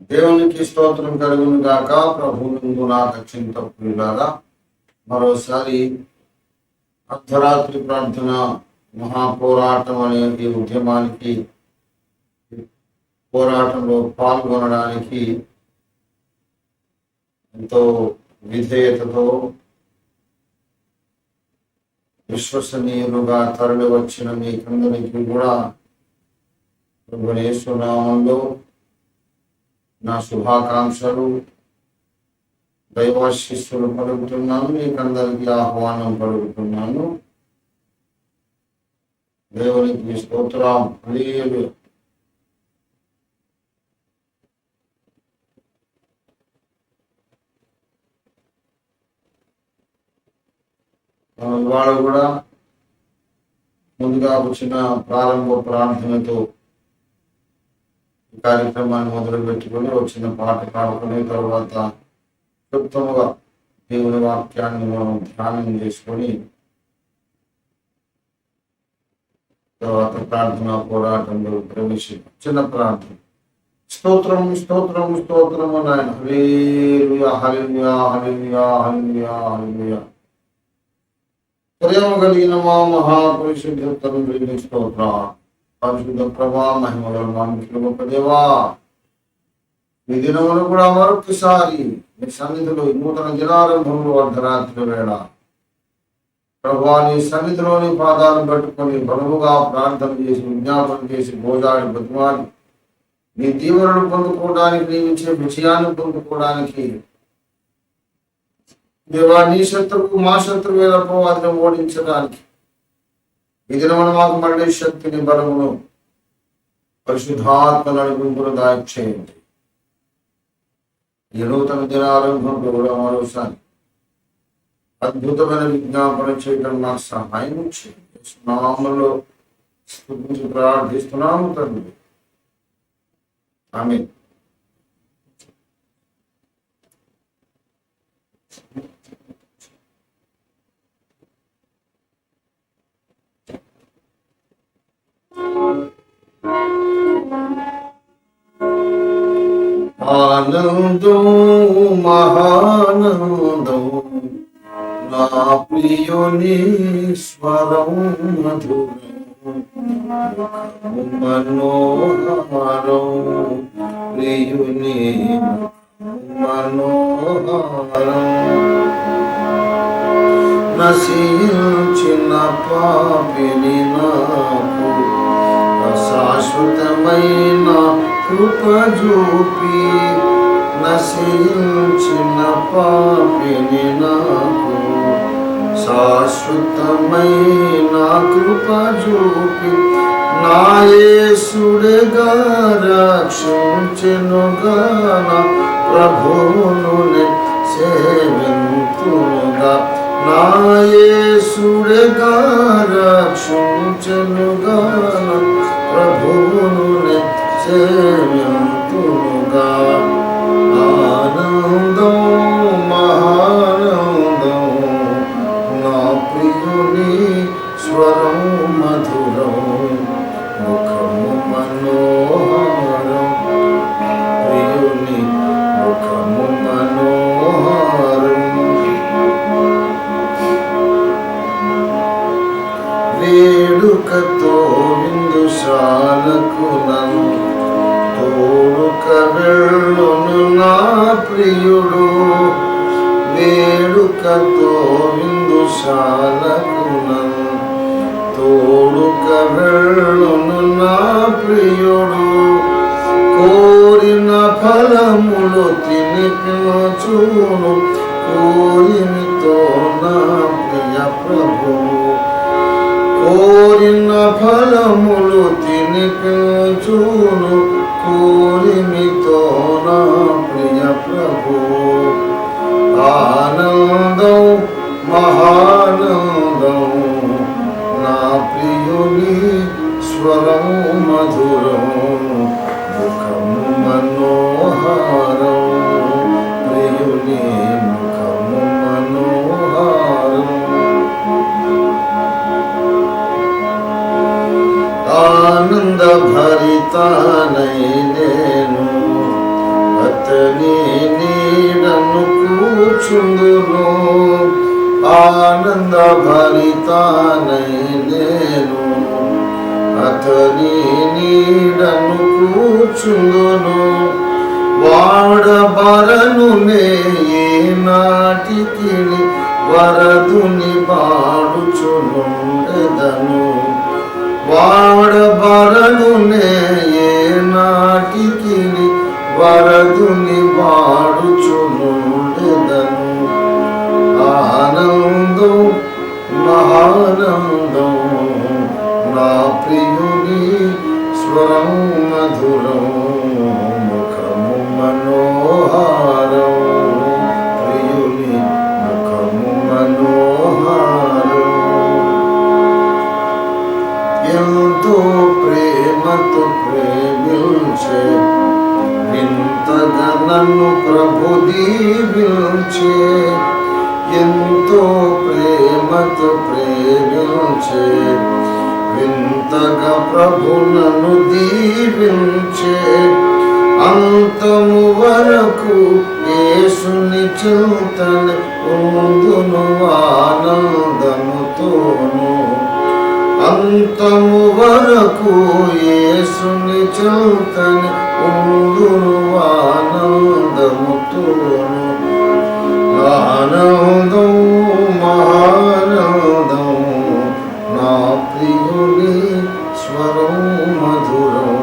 దేవునికి స్తోత్రం కలుగును గాక. ప్రభువునందు నాకు అత్యంత ప్రియులారా, మరోసారి అర్ధరాత్రి ప్రార్థన మహాపోరాటం అనే ఈ ఉద్యమానికి, పోరాటంలో పాల్గొనడానికి ఎంతో విధేయతతో విశ్వసనీయులుగా తరలి వచ్చిన మీకందరికీ కూడా ప్రభువైన యేసు నామములో నా శుభాకాంక్షలు, దైవాశీస్సులు పలుకుతున్నాను. మీకందరికీ ఆహ్వానం పలుకుతున్నాను. దేవునికి స్తోత్రం. హల్లెలూయా. ఇవాళ కూడా ముందుగా వచ్చిన ప్రారంభ ప్రార్థనతో ఈ కార్యక్రమాన్ని మొదలు పెట్టుకుని వచ్చిన పాట పాడుకుని తర్వాత క్లుప్తంగా దేవుని వాక్యాన్ని మనం ధ్యానం చేసుకొని తర్వాత ప్రార్థన పోరాటంలో ప్రవేశించాం. చిన్న ప్రార్థన. స్తోత్రం స్తోత్రం స్తోత్రం నాయన. హల్లెలూయా హల్లెలూయా హల్లెలూయా హల్లెలూయా హల్లెలూయా. ప్రేమ కలిగిన మా మహాపరిశుద్ధ తండ్రి స్తోత్ర. పరిశుద్ధ ప్రభా మహిమల గొప్ప దేవా, ఈ దినమును కూడా మరొకసారి మీ సన్నిధిలో నూతన దినారంభంలో అర్ధరాత్రి వేళ ప్రభా నీ సన్నిధిలోని పాదాలు పట్టుకొని బలముగా ప్రార్థన చేసి విజ్ఞాపన చేసి భోజాడి బతుమాలి నీ దీవెనలు పొందుకోవడానికి, నీ ఇచ్చే విజయాన్ని పొందుకోవడానికి దేవా, నీ శత్రువు మా శత్రువుల అపవాదిని ఓడించడానికి ఈ దినమున మాకు మళ్ళీ శక్తిని, బలమును, పరిశుద్ధాత్మ నడిపింపును దాచేయండి. ఈ నూతన దినారంభంలో కూడా మరోసారి అద్భుతమైన విజ్ఞాపన చేయడం నాకు సహాయం చేయండి. నామములో స్తుతించి ప్రార్థిస్తున్నాము తండ్రి. ఆమేన్. ఆనందం మహానందం నా ప్రియుని స్వరం మధురం మనోహరం ప్రియుని మనోహరం నశించిన పాపిని నాకు శాశ్వతమైన కృప చూపి, నశించిన పాపిని నాకు శాశ్వతమైన కృప చూపి, నా యేసుడుగా రక్షించెనుగా నా ప్రభువును సేవింతునుగా, నా యేసుడుగా రక్షించెనుగా నా ప్రభువును సేవింతునుగా. ఆనందం మహానందం నా ప్రియుని స్వరం మధురం ముఖము మనోహరం ప్రియుని ముఖము మనోహరం. వేడుకతో విందుశాలకు నన్ను తోడుక వెళ్ళును నా ప్రియుడు, వేడుకతో విందుశాలకు నన్ను తోడుక వెళ్ళును నా ప్రియుడు, కోరిన ఫలములు తినిపించును కోరిమితో నా ప్రియ ప్రభువు, కోరిన ఫలములు తినిపించును కోరిమితో నా ప్రియ ప్రభు. ఆనందం మహానందం నా ప్రియుని స్వరం మధురం ముఖము మనోహరం ప్రియుని ముఖము మనోహరం. ఆనంద భరితానై అతని నీడను కూర్చుందును, ఆనంద భరితానై నేను. అతని నీడను కూర్చుందును, వాడబరను నే నాటికి వరదుని పాడుచునుండెదను. వాడబరను నే నాటికి వరదుని పాడుచునుండెదను. ఆనందం మహానందం నా ప్రియుని స్వరం మధురం, ముఖము మనోహారం, ప్రియుని ముఖము మనోహారం. ఎంతో ప్రేమతో ప్రేమించే, వింతగా నన్ను ప్రభు దీవించే. ఎంతో ప్రేమతో ప్రేమించే, వింతగా ప్రభు నన్ను దీవించే. అంతము వరకు యేసుని చింతని ఉందును ఆనందముతోను. అంతము వరకు యేసుని చింతని ఉందును ఆనందముతోను. ఆనందం మహానందం నా ప్రియుని స్వరం మధురం,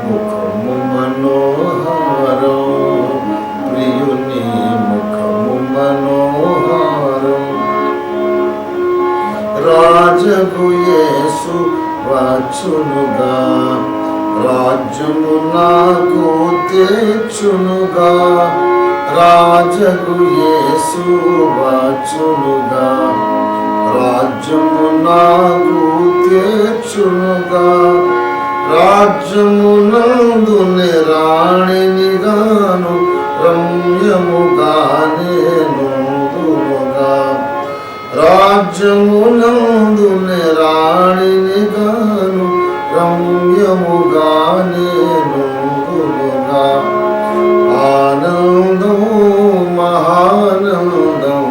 ముఖము మనోహారం, ప్రియుని ముఖము మనోహారం. రాజగు యేసు వచ్చునుగా, రాజ్యము నాకు తెచ్చునుగా. రాజగు యేసు వచ్చునుగా, రాజ్యము నాకు తెచ్చునుగా. రాజ్యమునందునే రాణిని గాను, రమ్యముగానే నుందునుగా. రాజ్యమునందునే రాణిని గాను, రమ్యముగానే నుందునుగా. ఆనందం మహానందం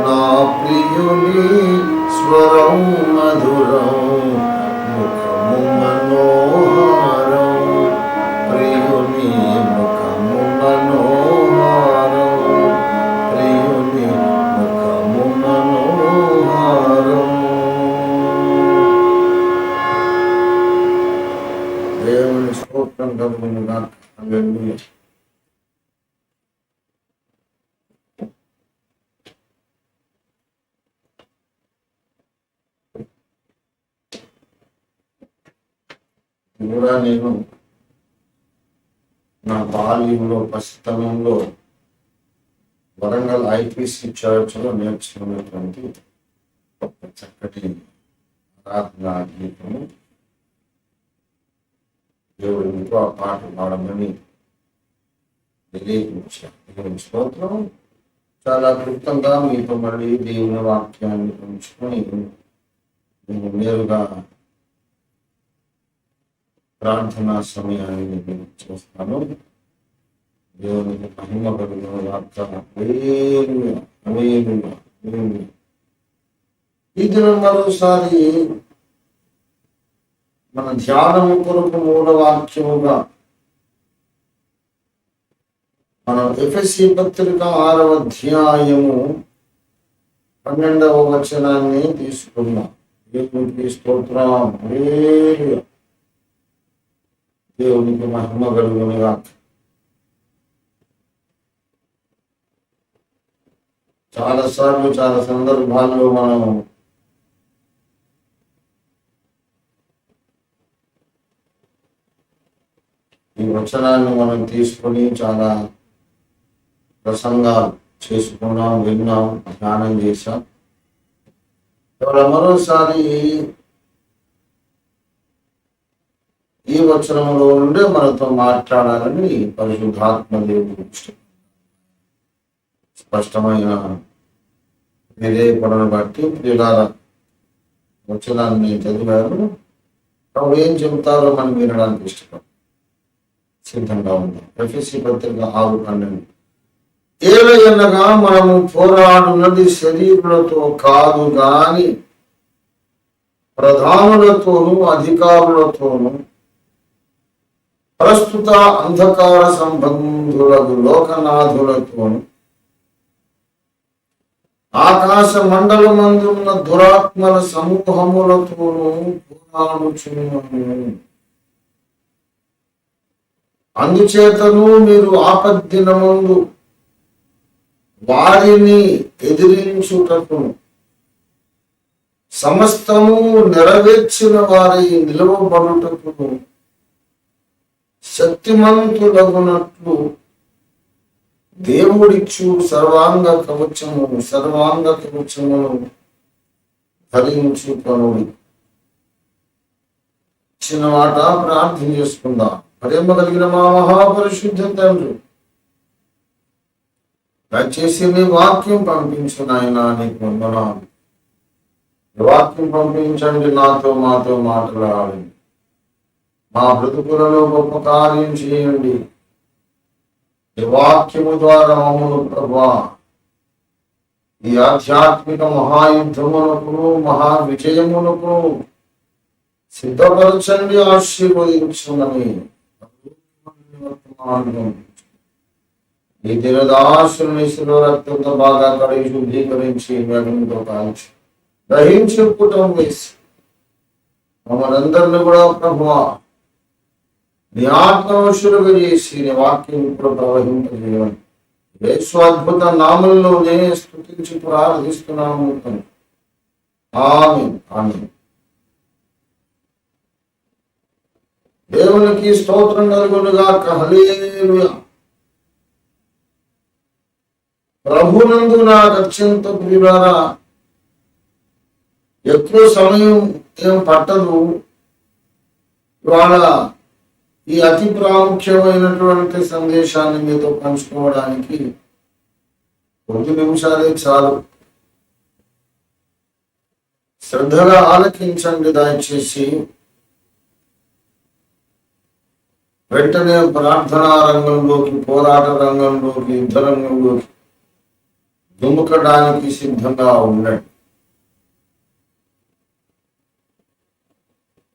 నా ప్రియుని స్వరం మధురం, ముఖము మనోహారం, ప్రియుని ముఖము మనోహారం, ప్రియుని ముఖము మనోహారం. దేవుని స్తోత్రం కలుగునుగాక. హల్లెలూయా. కూడా నేను నా బాల్యంలో పసితనంలో వరంగల్ ఐపీసీ చర్చ్లో నేర్చుకున్నటువంటి ఒక చక్కటి ఆరాధనా గీతము. దేవుడు ఇంకో ఆ పాట పాడమని తెలియజేశాను. దేవుని స్తోత్రం. చాలా క్లుప్తంగా మీతో మళ్ళీ దేవుని వాక్యాన్ని పంచుకొని నేను నేరుగా ప్రార్థనా సమయాన్ని చేస్తాను. దేవునికి మహిమ కలిగిన వార్త. ఈ దినం మరోసారి మన ధ్యానము కొరకు మూల వాక్యముగా మనం ఎఫెసీ పత్రిక 6వ అధ్యాయము 12వ వచనాన్ని తీసుకున్నాం. దేవునికి స్తోత్రం. హల్లెలూయా. దేవునికి మహిమ కలుగునుగా. చాలాసార్లు చాలా సందర్భాల్లో మనం ఈ వచనాన్ని మనం తీసుకొని చాలా ప్రసంగాలు చేసుకున్నాం, విన్నాం, ధ్యానం చేశాం. ఇవాళ మరోసారి ఈ వచనంలో నుండే మనతో మాట్లాడాలని పరిశుద్ధాత్మ దేవుడు స్పష్టమైన విధేయపడను బట్టి ప్రియులారా వచనాన్ని చదివారు. అప్పుడు ఏం చెబుతారో మనం వినడానికి ఇష్టపడతాం. సిద్ధంగా ఉందాం. ఎఫెసీ పత్రిక 6:12. ఏలయనగా మనము పోరాడున్నది శరీరులతో కాదు గాని ప్రధానులతోనూ అధికారులతోనూ ప్రస్తుత అంధకార సంబంధులకు లోకనాథులతోనూ ఆకాశ మండలమందున్న దురాత్మల సమూహములతోనూ పోరాడుచున్నాము. అందుచేతను మీరు ఆపద్దినమందు వారిని ఎదిరించుటకు సమస్తము నెరవేర్చిన వారి నిలవబడుటకు శక్తిమంతులగునట్లు దేవుడిచ్చు సర్వాంగ కవచమును ధరించుకొనుడి. చిన్న మాట ప్రార్థన చేసుకుందాం. ప్రేమ కలిగిన మా మహాపరిశుద్ధ తండ్రి, దయచేసి మీ వాక్యం పంపించు నాయనా, నీకు వందనాలు. వాక్యం పంపించండి, మాతో మాట్లాడండి. మా బ్రతుకులలో గొప్ప కార్యం చేయండి. ఈ వాక్యము ద్వారా మమ్మల్ని ప్రభా ఈ ఆధ్యాత్మిక మహాయుద్ధములకు మహా విజయములకు సిద్ధపరచండి, ఆశీర్వదించునని ఈ దినదాసుని శిలో రక్తంతో బాగా కడిగి శుద్ధీకరించి మేఘంతో కాల్చి గ్రహించి పుటం వేసి మమ్మల్ని అందరినీ కూడా ప్రభువా నీ ఆత్మవశులుగా చేసి నీ వాక్యం ఇప్పుడు ప్రవహింపజేయమని యేసు అద్భుత నామంలోనే స్తుతించి ప్రార్థిస్తున్నాము. ఆమేన్, ఆమేన్. దేవునికి స్తోత్రం కలుగునుగాక. హల్లెలూయా. ప్రభునందు నాకు అత్యంత ప్రియులారా, ఎక్కువ సమయం ఏం పట్టదు. ఇవాళ ఈ అతి ప్రాముఖ్యమైనటువంటి సందేశాన్ని మీతో పంచుకోవడానికి కొద్ది నిమిషాలే చాలు. శ్రద్ధగా ఆలకించండి దయచేసి. వెంటనే ప్రార్థనా రంగంలోకి, పోరాట రంగంలోకి, యుద్ధ రంగంలోకి దుముకడానికి సిద్ధంగా ఉండండి.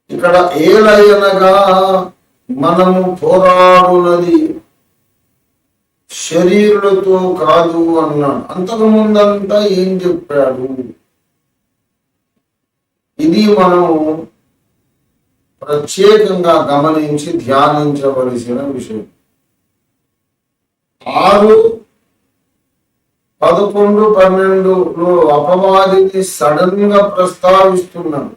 ఇక్కడ ఏలయనగా మనము పోరాడునది శరీరులతో కాదు అన్నాడు. అంతకు ముందంతా ఏం చెప్పాడు? ఇది మనము ప్రత్యేకంగా గమనించి ధ్యానించవలసిన విషయం. 6, 11, 12లో అపవాదిని సడన్ గా ప్రస్తావిస్తున్నాడు.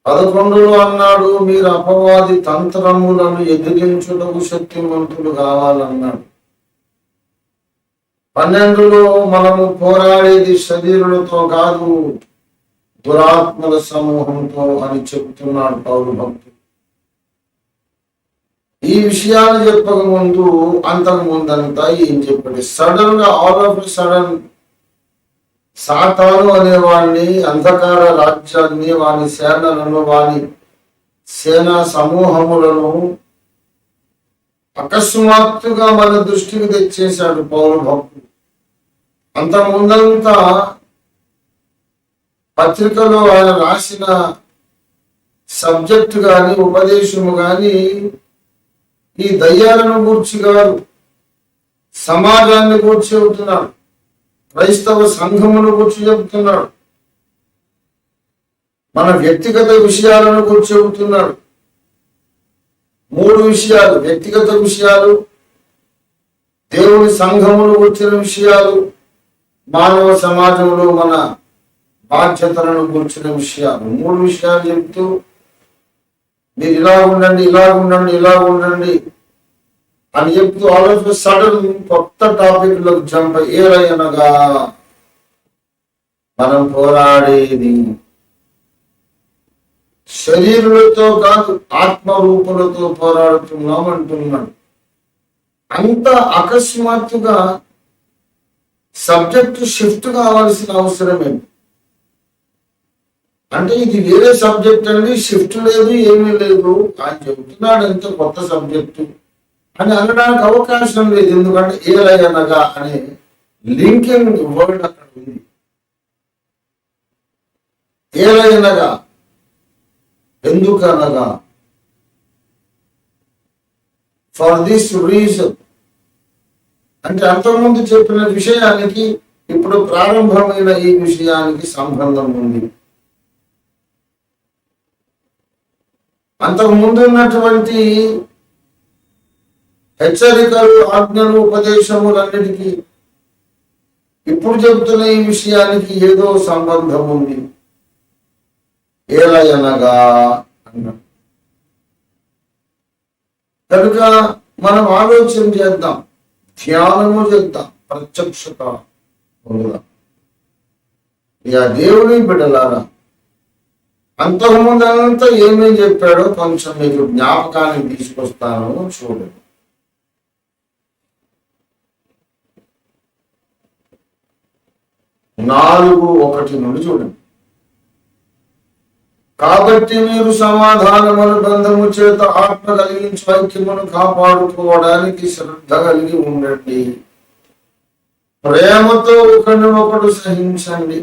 11లో అన్నాడు, మీరు అపవాది తంత్రములను ఎదిరించుటకు శక్తిమంతులు కావాలన్నాడు. 12లో మనము పోరాడేది శరీరులతో కాదు దురాత్మల సమూహంతో అని చెప్తున్నాడు పౌలు భక్తుడు. ఈ విషయాలు చెప్పక ముందు, అంతకు ముందంతా ఏం చెప్పాడు? సడన్ గా, ఆల్ ఆఫ్ సడన్ సాతాను అనేవాడిని, అంధకార రాజ్యాన్ని, వాని సేనలను, వాని సేనా సమూహములను అకస్మాత్తుగా మన దృష్టికి తెచ్చేశాడు పౌలు భక్తుడు. అంతకుముందంతా పత్రికలో ఆయన రాసిన సబ్జెక్టు గాని, ఉపదేశము గాని ఈ దయ్యాలను గూర్చి గారు సమాజాన్ని గూర్చి చెబుతున్నాడు, క్రైస్తవ సంఘమును గురించి చెబుతున్నాడు, మన వ్యక్తిగత విషయాలను గురించి చెబుతున్నాడు. 3 విషయాలు: వ్యక్తిగత విషయాలు, దేవుని సంఘమును గురించిన విషయాలు, మానవ సమాజంలో మన బాధ్యతలను గురించిన విషయాలు. 3 విషయాలు చెప్తూ మీరు ఇలా ఉండండి, ఇలా ఉండండి, ఇలా ఉండండి అని చెప్తూ ఆల్ ఆఫ్ సడన్ కొత్త టాపిక్ లోకి జంప్. ఏలయనగా మనం పోరాడేది శరీరులతో కాదు ఆత్మరూపులతో పోరాడుతున్నాం అంటున్నాడు. అంత అకస్మాత్తుగా సబ్జెక్టు షిఫ్ట్ కావాల్సిన అవసరం ఏంటి? అంటే ఇది వేరే సబ్జెక్ట్ అండి, షిఫ్ట్ లేదు, ఏమీ లేదు. ఆయన చెబుతున్నాడు అంతే, కొత్త సబ్జెక్టు అని అనడానికి అవకాశం లేదు. ఎందుకంటే ఏలయనగా అనే లింకింగ్ వర్డ్ అక్కడ ఉంది. ఏలయనగా, ఎందుకనగా, ఫర్ దిస్ రీజన్ అంటే అంతకుముందు చెప్పిన విషయానికి ఇప్పుడు ప్రారంభమైన ఈ విషయానికి సంబంధం ఉంది. అంతకు ముందు ఉన్నటువంటి హెచ్చరికలు, ఆజ్ఞలు, ఉపదేశములన్నిటికీ ఇప్పుడు చెబుతున్న ఈ విషయానికి ఏదో సంబంధం ఉంది. ఏలయనగా అన్నాడు. కనుక మనం ఆలోచన చేద్దాం, ధ్యానము చేద్దాం, ప్రత్యక్షత పొందుదాం. ఇక దేవుని బిడ్డలారా, అంతకుముందంతా ఏమేం చెప్పాడో కొంచెం మీకు జ్ఞాపకాన్ని తీసుకొస్తాను, చూడండి. నాలుగు 1 నుండి చూడండి. కాబట్టి మీరు సమాధానముల బంధము చేత ఆత్మ కలిగించి ఐక్యమును కాపాడుకోవడానికి శ్రద్ధ కలిగి ఉండండి. ప్రేమతో ఒకరినొకడు సహించండి.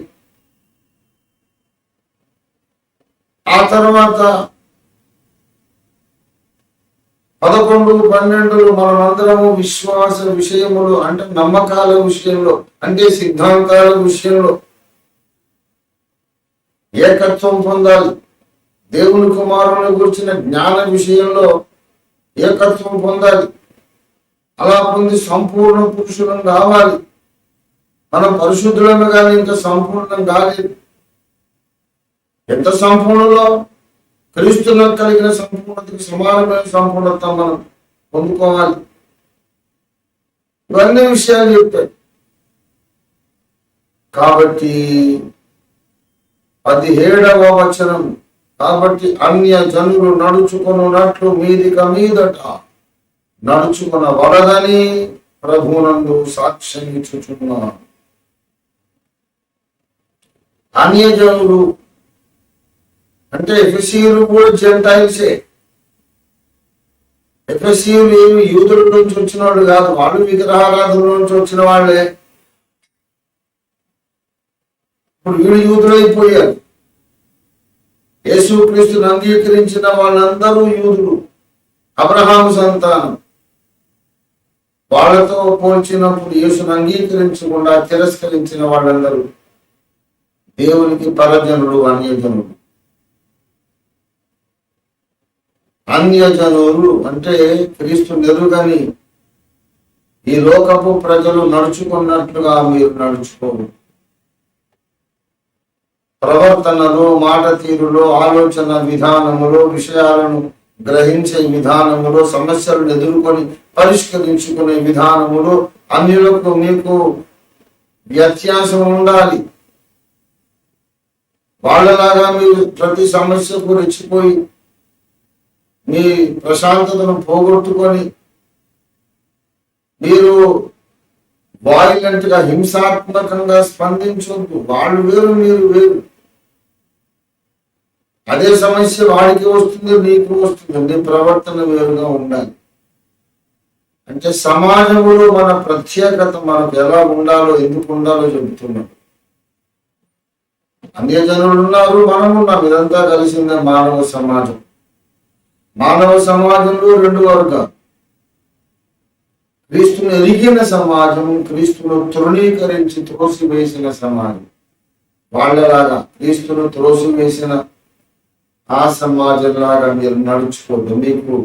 ఆ తర్వాత 11, 12 మనమందరము విశ్వాస విషయములు అంటే నమ్మకాల విషయంలో, అంటే సిద్ధాంతాల విషయంలో ఏకత్వం పొందాలి. దేవుని కుమారుని గురించిన జ్ఞాన విషయంలో ఏకత్వం పొందాలి. అలా పొంది సంపూర్ణ పురుషులను కావాలి. మనం పరిశుద్ధులను కానీ ఇంకా సంపూర్ణం కాలేదు. ఎంత సంపూర్ణలో క్రీస్తులకు కలిగిన సంపూర్ణతకు సమానమైన సంపూర్ణత మనం పొందుకోవాలి. ఇవన్నీ విషయాలు చెప్పాయి. కాబట్టి 17వ వచనం, కాబట్టి అన్య జనులు నడుచుకొనున్నట్లు మీదిక మీదట నడుచుకొనవలదని ప్రభువునందు సాక్ష్యం ఇచ్చుచున్నాను. అన్యజనులు అంటే ఎఫెసీయులు కూడా జెంటైల్సే. ఎఫెసీయులు ఏమి యూదుల నుంచి వచ్చిన వాళ్ళు కాదు, వాళ్ళు విగ్రహారాధన నుంచి వచ్చిన వాళ్ళే. ఇప్పుడు వీళ్ళు యూదులైపోయారు. యేసుక్రీస్తుని అంగీకరించిన వాళ్ళందరూ యూదులు, అబ్రహాము సంతానం. వాళ్ళతో పోల్చినప్పుడు యేసును అంగీకరించకుండా తిరస్కరించిన వాళ్ళందరూ దేవునికి పరజనులు, అన్యజనులు. అన్యజనులు అంటే క్రీస్తు నెరుగని ఈ లోకపు ప్రజలు నడుచుకున్నట్లుగా మీరు నడుచుకోరు. ప్రవర్తనలో, మాట తీరులో, ఆలోచన విధానములో, విషయాలను గ్రహించే విధానములో, సమస్యలను ఎదుర్కొని పరిష్కరించుకునే విధానములో అన్యులకు మీకు వ్యత్యాసం ఉండాలి. వాళ్ళలాగా మీరు ప్రతి సమస్యకు రెచ్చిపోయి మీ ప్రశాంతతను పోగొట్టుకొని మీరు వాయిలెంట్గా, హింసాత్మకంగా స్పందించవద్దు. వాళ్ళు వేరు, మీరు వేరు. అదే సమస్య వాడికి వస్తుంది, నీకు వస్తుంది. నీ ప్రవర్తన వేరుగా ఉండాలి. అంటే సమాజంలో మన ప్రత్యేకత మనకు ఎలా ఉండాలో, ఎందుకు ఉండాలో చెబుతున్నాడు. అన్యజనులు ఉన్నారు, మనం ఉన్నాం. ఇదంతా కలిసిందే మానవ సమాజం. మానవ సమాజంలో 2 వర్గాలు: క్రీస్తును ఎరిగిన సమాజం, క్రీస్తును తృణీకరించి త్రోసివేసిన సమాజం. వాళ్ళలాగా క్రీస్తును త్రోసివేసిన ఆ సమాజంలాగా మీరు నడుచుకోవద్దు. మీకు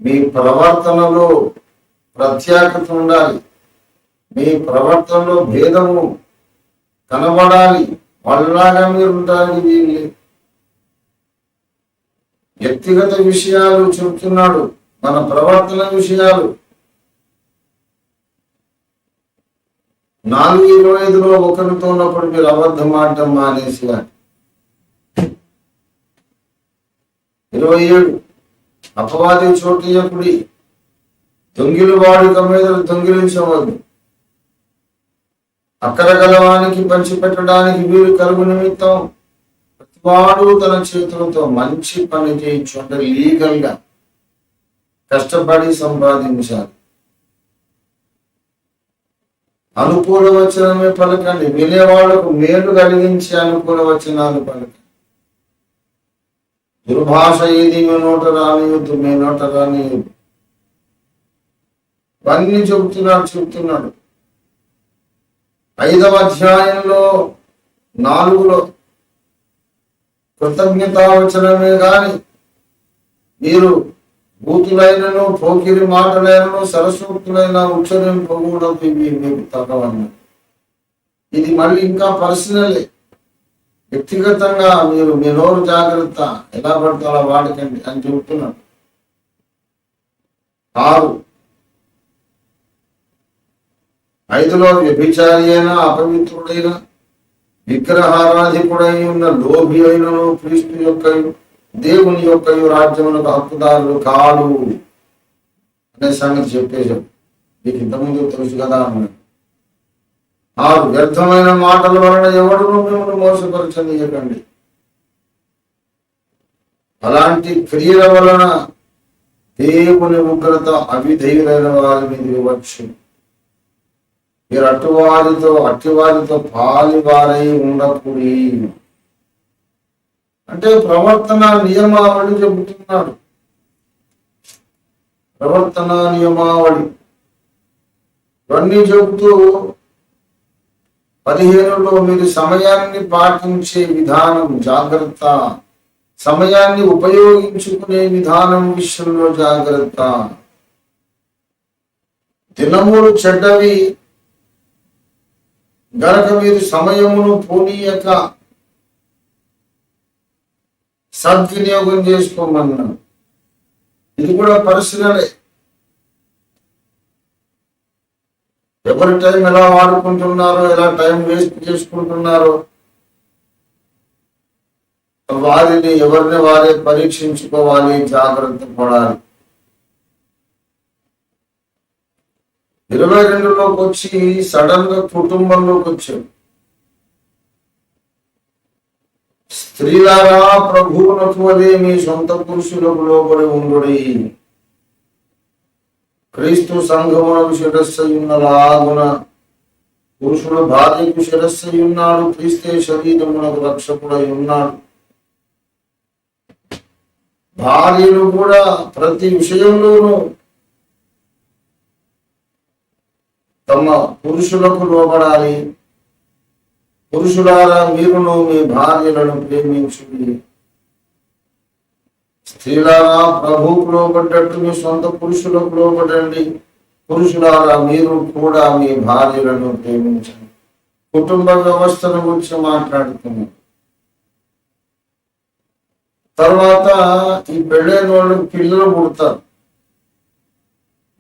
మీ ప్రవర్తనలో ప్రత్యేకత ఉండాలి. మీ ప్రవర్తనలో భేదము కనబడాలి. వాళ్ళలాగా మీరు ఉండడానికి వీలు. వ్యక్తిగత విషయాలు చెబుతున్నాడు, మన ప్రవర్తన విషయాలు. 4:25 ఒకరితో ఉన్నప్పుడు మీరు అబద్ధం ఆడటం మానేసి. 27 అపవాది చోటియకుడి, దొంగిలు వాడిక మీద దొంగిలించవద్దు. అక్కర గలవానికి పంచిపెట్టడానికి వీరు కలుగు నిమిత్తం ప్రతి వాడు తన చేతులతో మంచి పని చేయొచ్చు, అంటే లీగల్ గా కష్టపడి సంపాదించాలి. అనుకూల వచనమే పలకండి, వినేవాళ్లకు మేలు కలిగించే అనుకూల వచనాలు పలకండి. దుర్భాష ఏది మీ నోట రానియొద్దు, మీ నోట రానియొద్దు. ఇవన్నీ చెబుతున్నాడు. 5వ అధ్యాయంలో 4లో కృతజ్ఞతావచనమే గాని మీరు బూతులైనను పోకిరి మాటలైనను సరస్వతులైన ఉచ్చరింపకూడదు, ఇవి మీకు తగవన్న. ఇది మళ్ళీ ఇంకా పర్సనలే, వ్యక్తిగతంగా మీరు మీ నోరు జాగ్రత్త, ఎలా పడితే అలా వాడకండి అని చెబుతున్నాడు. 6 5లో వ్యభిచారి అయినా అపవిత్రుడైన విగ్రహారాధికుడై ఉన్న లోభి అయినను క్రీస్తు యొక్క దేవుని యొక్క రాజ్యములకు హక్కుదారులు కాడు అనే సంగతి చెప్పేశాడు. మీకు ఇంతకుముందు తెలుసు కదా అన్నాడు. 6 వ్యర్థమైన మాటల వలన ఎవడును మిమ్మల్ని మోసపరచనీయకండి. అలాంటి క్రియల వలన దేవుని ఉగ్రత అవిధేయులైన వారి మీద ఇవ్వచ్చు. మీరు అట్టివారితో పాలివారై ఉండకూడి, అంటే ప్రవర్తన నియమావళి చెబుతున్నాడు. ప్రవర్తన నియమావళి ఇవన్నీ చెబుతూ 15లో మీరు సమయాన్ని పాటించే విధానం జాగ్రత్త, సమయాన్ని ఉపయోగించుకునే విధానం విషయంలో జాగ్రత్త. దినములు చెడ్డవి గనక మీరు సమయమును పోనీయక సద్వినియోగం చేసుకోమన్నాడు. ఇది కూడా పర్సనలే. ఎవరి టైం ఎలా వాడుకుంటున్నారో, ఎలా టైం వేస్ట్ చేసుకుంటున్నారో ఎవరిని వారే పరీక్షించుకోవాలి, జాగ్రత్త పడాలి. 22లోకి వచ్చి సడన్ గా కుటుంబంలోకి వచ్చాడు. స్త్రీలారా ప్రభువునకు వలె మీ సొంత పురుషులకు లోబడి ఉండుడి. క్రీస్తు సంఘమునకు శిరస్సయున్నలాగున పురుషుడు భార్యకు శిరస్సయున్నాడు. క్రీస్తే శరీరమునకు రక్షకుడై ఉన్నాడు. భార్యలు కూడా ప్రతి విషయంలోనూ తమ పురుషులకు లోబడాలి. పురుషులారా మీరును మీ భార్యలను ప్రేమించుడి. స్త్రీలారా ప్రభువుకు లోబడ్డట్టు మీ సొంత పురుషులకు లోబడండి. పురుషులారా మీరు కూడా మీ భార్యలను ప్రేమించండి. కుటుంబ వ్యవస్థను గురించి మాట్లాడుతున్నాం. తర్వాత ఈ పెళ్ళైన వాళ్ళకి పిల్లలు పుడతారు,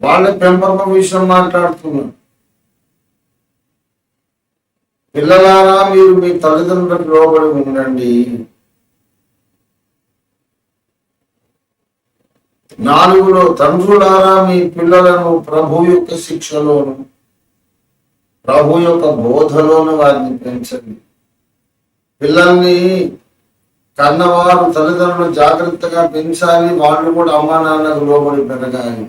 వాళ్ళ పెంపకం విషయం మాట్లాడుతున్నాం. పిల్లలారా మీరు మీ తల్లిదండ్రులకు లోబడి ఉండండి. 4లో తండ్రులారా మీ పిల్లలను ప్రభు యొక్క శిక్షలోను ప్రభు యొక్క బోధలోను వారిని పెంచండి. పిల్లల్ని కన్నవారు తల్లిదండ్రులు జాగ్రత్తగా పెంచాలి. వాళ్ళు కూడా అమ్మా నాన్నకు లోబడి పెరగాలి.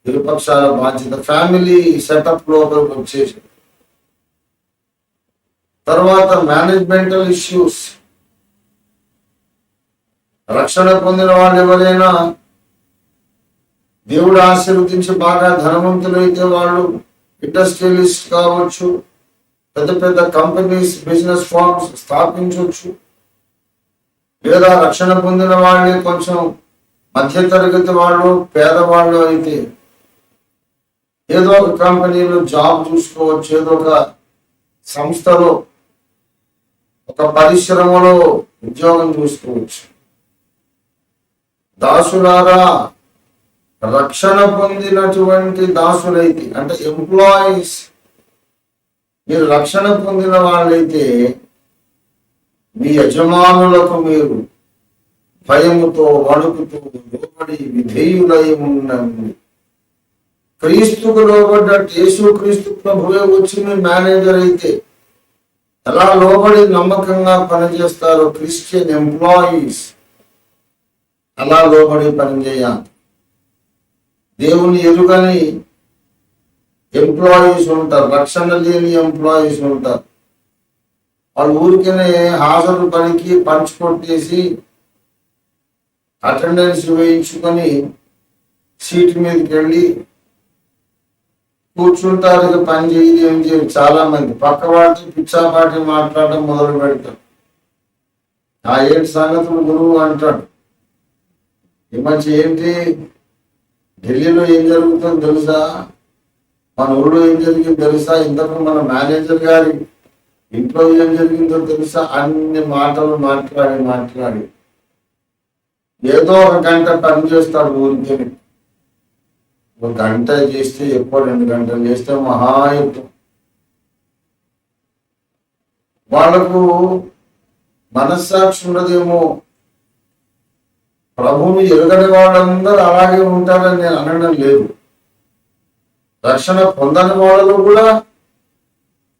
ఇరుపక్షాల బాధ్యత. ఫ్యామిలీ సెటప్ లోపలికి వచ్చేసి తర్వాత మేనేజ్మెంటల్ ఇష్యూస్. రక్షణ పొందిన వాళ్ళు ఎవరైనా దేవుడు ఆశీర్వదించి బాగా ధనవంతులైతే వాళ్ళు ఇండస్ట్రియలిస్ట్ కావచ్చు, పెద్ద పెద్ద కంపెనీస్, బిజినెస్ ఫార్మ్స్ స్థాపించవచ్చు. లేదా రక్షణ పొందిన వాళ్ళే కొంచెం మధ్యతరగతి వాళ్ళు, పేదవాళ్ళు అయితే ఏదో ఒక కంపెనీలో జాబ్ చూసుకోవచ్చు, ఏదో ఒక సంస్థలో, ఒక పరిశ్రమలో ఉద్యోగం చూసుకోవచ్చు. దాసులారా రక్షణ పొందినటువంటి దాసులైతే, అంటే ఎంప్లాయీస్, మీరు రక్షణ పొందిన వాళ్ళైతే మీ యజమానులకు మీరు భయముతో వణుకుతూ లోబడి విధేయులై ఉండండి. క్రీస్తుకు లోబడ్డట్టు యేసు క్రీస్తు ప్రభువే వచ్చి మీ మేనేజర్ అయితే ఎలా లోబడి నమ్మకంగా పనిచేస్తారో క్రిస్టియన్ ఎంప్లాయీస్ అలా లోబడి పనిచేయాలి. దేవుని ఎరుగని ఎంప్లాయీస్ ఉంటారు, రక్షణ లేని ఎంప్లాయీస్ ఉంటారు. వాళ్ళు ఊరికనే హాజరు పనికి పంచి కొట్టేసి అటెండెన్స్ వేయించుకొని సీట్ మీదకి వెళ్ళి కూర్చుంటారు. ఇక పని చేయదు, ఏం చేయదు. చాలా మంది పక్క వాటి పిచ్చాపాటి మాట్లాడడం మొదలు పెడతారు. ఆ ఏంటి సంగతులు గురువు అంటాడు. ఈ మధ్య ఏంటి ఢిల్లీలో ఏం జరుగుతుందో తెలుసా, మన ఊళ్ళో ఏం జరిగిందో తెలుసా, ఇంతకు మన మేనేజర్ గారి ఇంట్లో ఏం జరిగిందో తెలుసా, అన్ని మాటలు మాట్లాడి ఏదో ఒక గంట పని చేస్తాడు ఊరికే. ఒక గంట చేస్తే ఎక్కువ, 2 గంటలు చేస్తే మహా ఎక్కువ. వాళ్లకు మనస్సాక్షి ఉండదేమో. ప్రభువుని ఎరగని వాళ్ళందరూ అలాగే ఉంటారని నేను అనడం లేదు. రక్షణ పొందని వాళ్ళు కూడా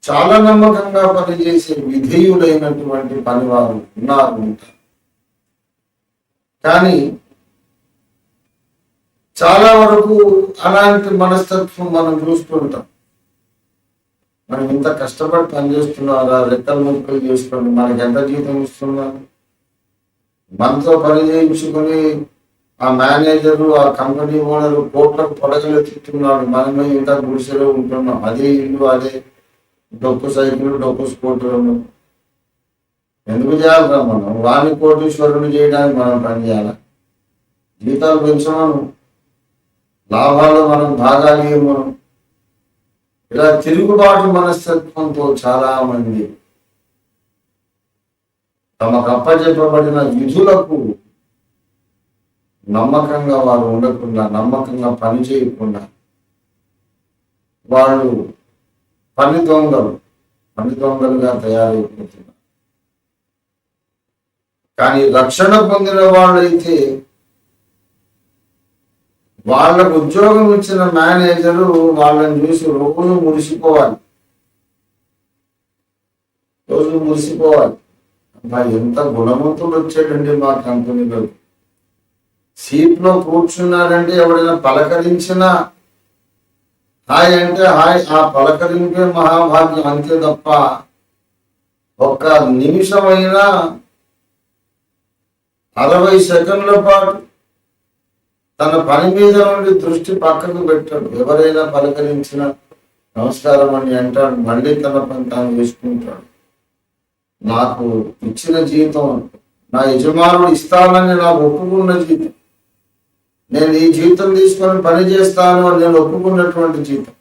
చాలా నమ్మకంగా పనిచేసే విధేయుడైనటువంటి పనివారు ఉన్నారు. కానీ చాలా వరకు అలాంటి మనస్తత్వం మనం చూస్తుంటాం. మనం ఇంత కష్టపడి పనిచేస్తున్నారా, రెక్కలు ముక్కలు చేసుకోండి, మనకి ఎంత జీతం ఇస్తున్నారు, మనతో పని చేయించుకొని ఆ మేనేజరు ఆ కంపెనీ ఓనరు కోట్లకు పొడగలు తిట్టున్నాడు, మనమే ఇంకా గుడిసెలో ఉంటున్నాం. అదే ఇల్లు, అదే డొక్కు సైకిల్, డొక్కు స్కూటర్లు. ఎందుకు చేయాలరా మనం? వాణి కోటీశ్వరుడు చేయడానికి మనం పని చేయాలి. జీతాలు పెంచమను, లాభాలు మనం భాగాలు ఇవ్వమను. ఇలా తిరుగుబాటు మనస్తత్వంతో చాలా మంది తమకు అప్పచెప్పబడిన విధులకు నమ్మకంగా వారు ఉండకుండా, నమ్మకంగా పని చేయకుండా వాళ్ళు పని దొంగలుగా తయారైపోతున్నారు. కానీ రక్షణ పొందిన వాళ్ళైతే వాళ్ళకు ఉద్యోగం ఇచ్చిన మేనేజరు వాళ్ళని చూసి రోజు మురిసిపోవాలి. ఎంత గుణవంతుడు వచ్చాడండి మా కంపెనీలో. సీట్లో కూర్చున్నాడంటే ఎవరైనా పలకరించినా హాయ్ అంటే హాయ్, ఆ పలకరింపే మహాభాగ్యం, అంతే తప్ప ఒక్క నిమిషమైనా 60 సెకండ్ల పాటు తన పని మీద నుండి దృష్టి పక్కకు పెట్టాడు. ఎవరైనా పలకరించిన నమస్కారం అని అంటాడు, మళ్ళీ తన పని తాను చేసుకుంటాడు. నాకు ఇచ్చిన జీతం నా యజమానుడు ఇస్తానని నాకు ఒప్పుకున్న జీతం, నేను ఈ జీతం తీసుకొని పని చేస్తాను అని నేను ఒప్పుకున్నటువంటి జీతం,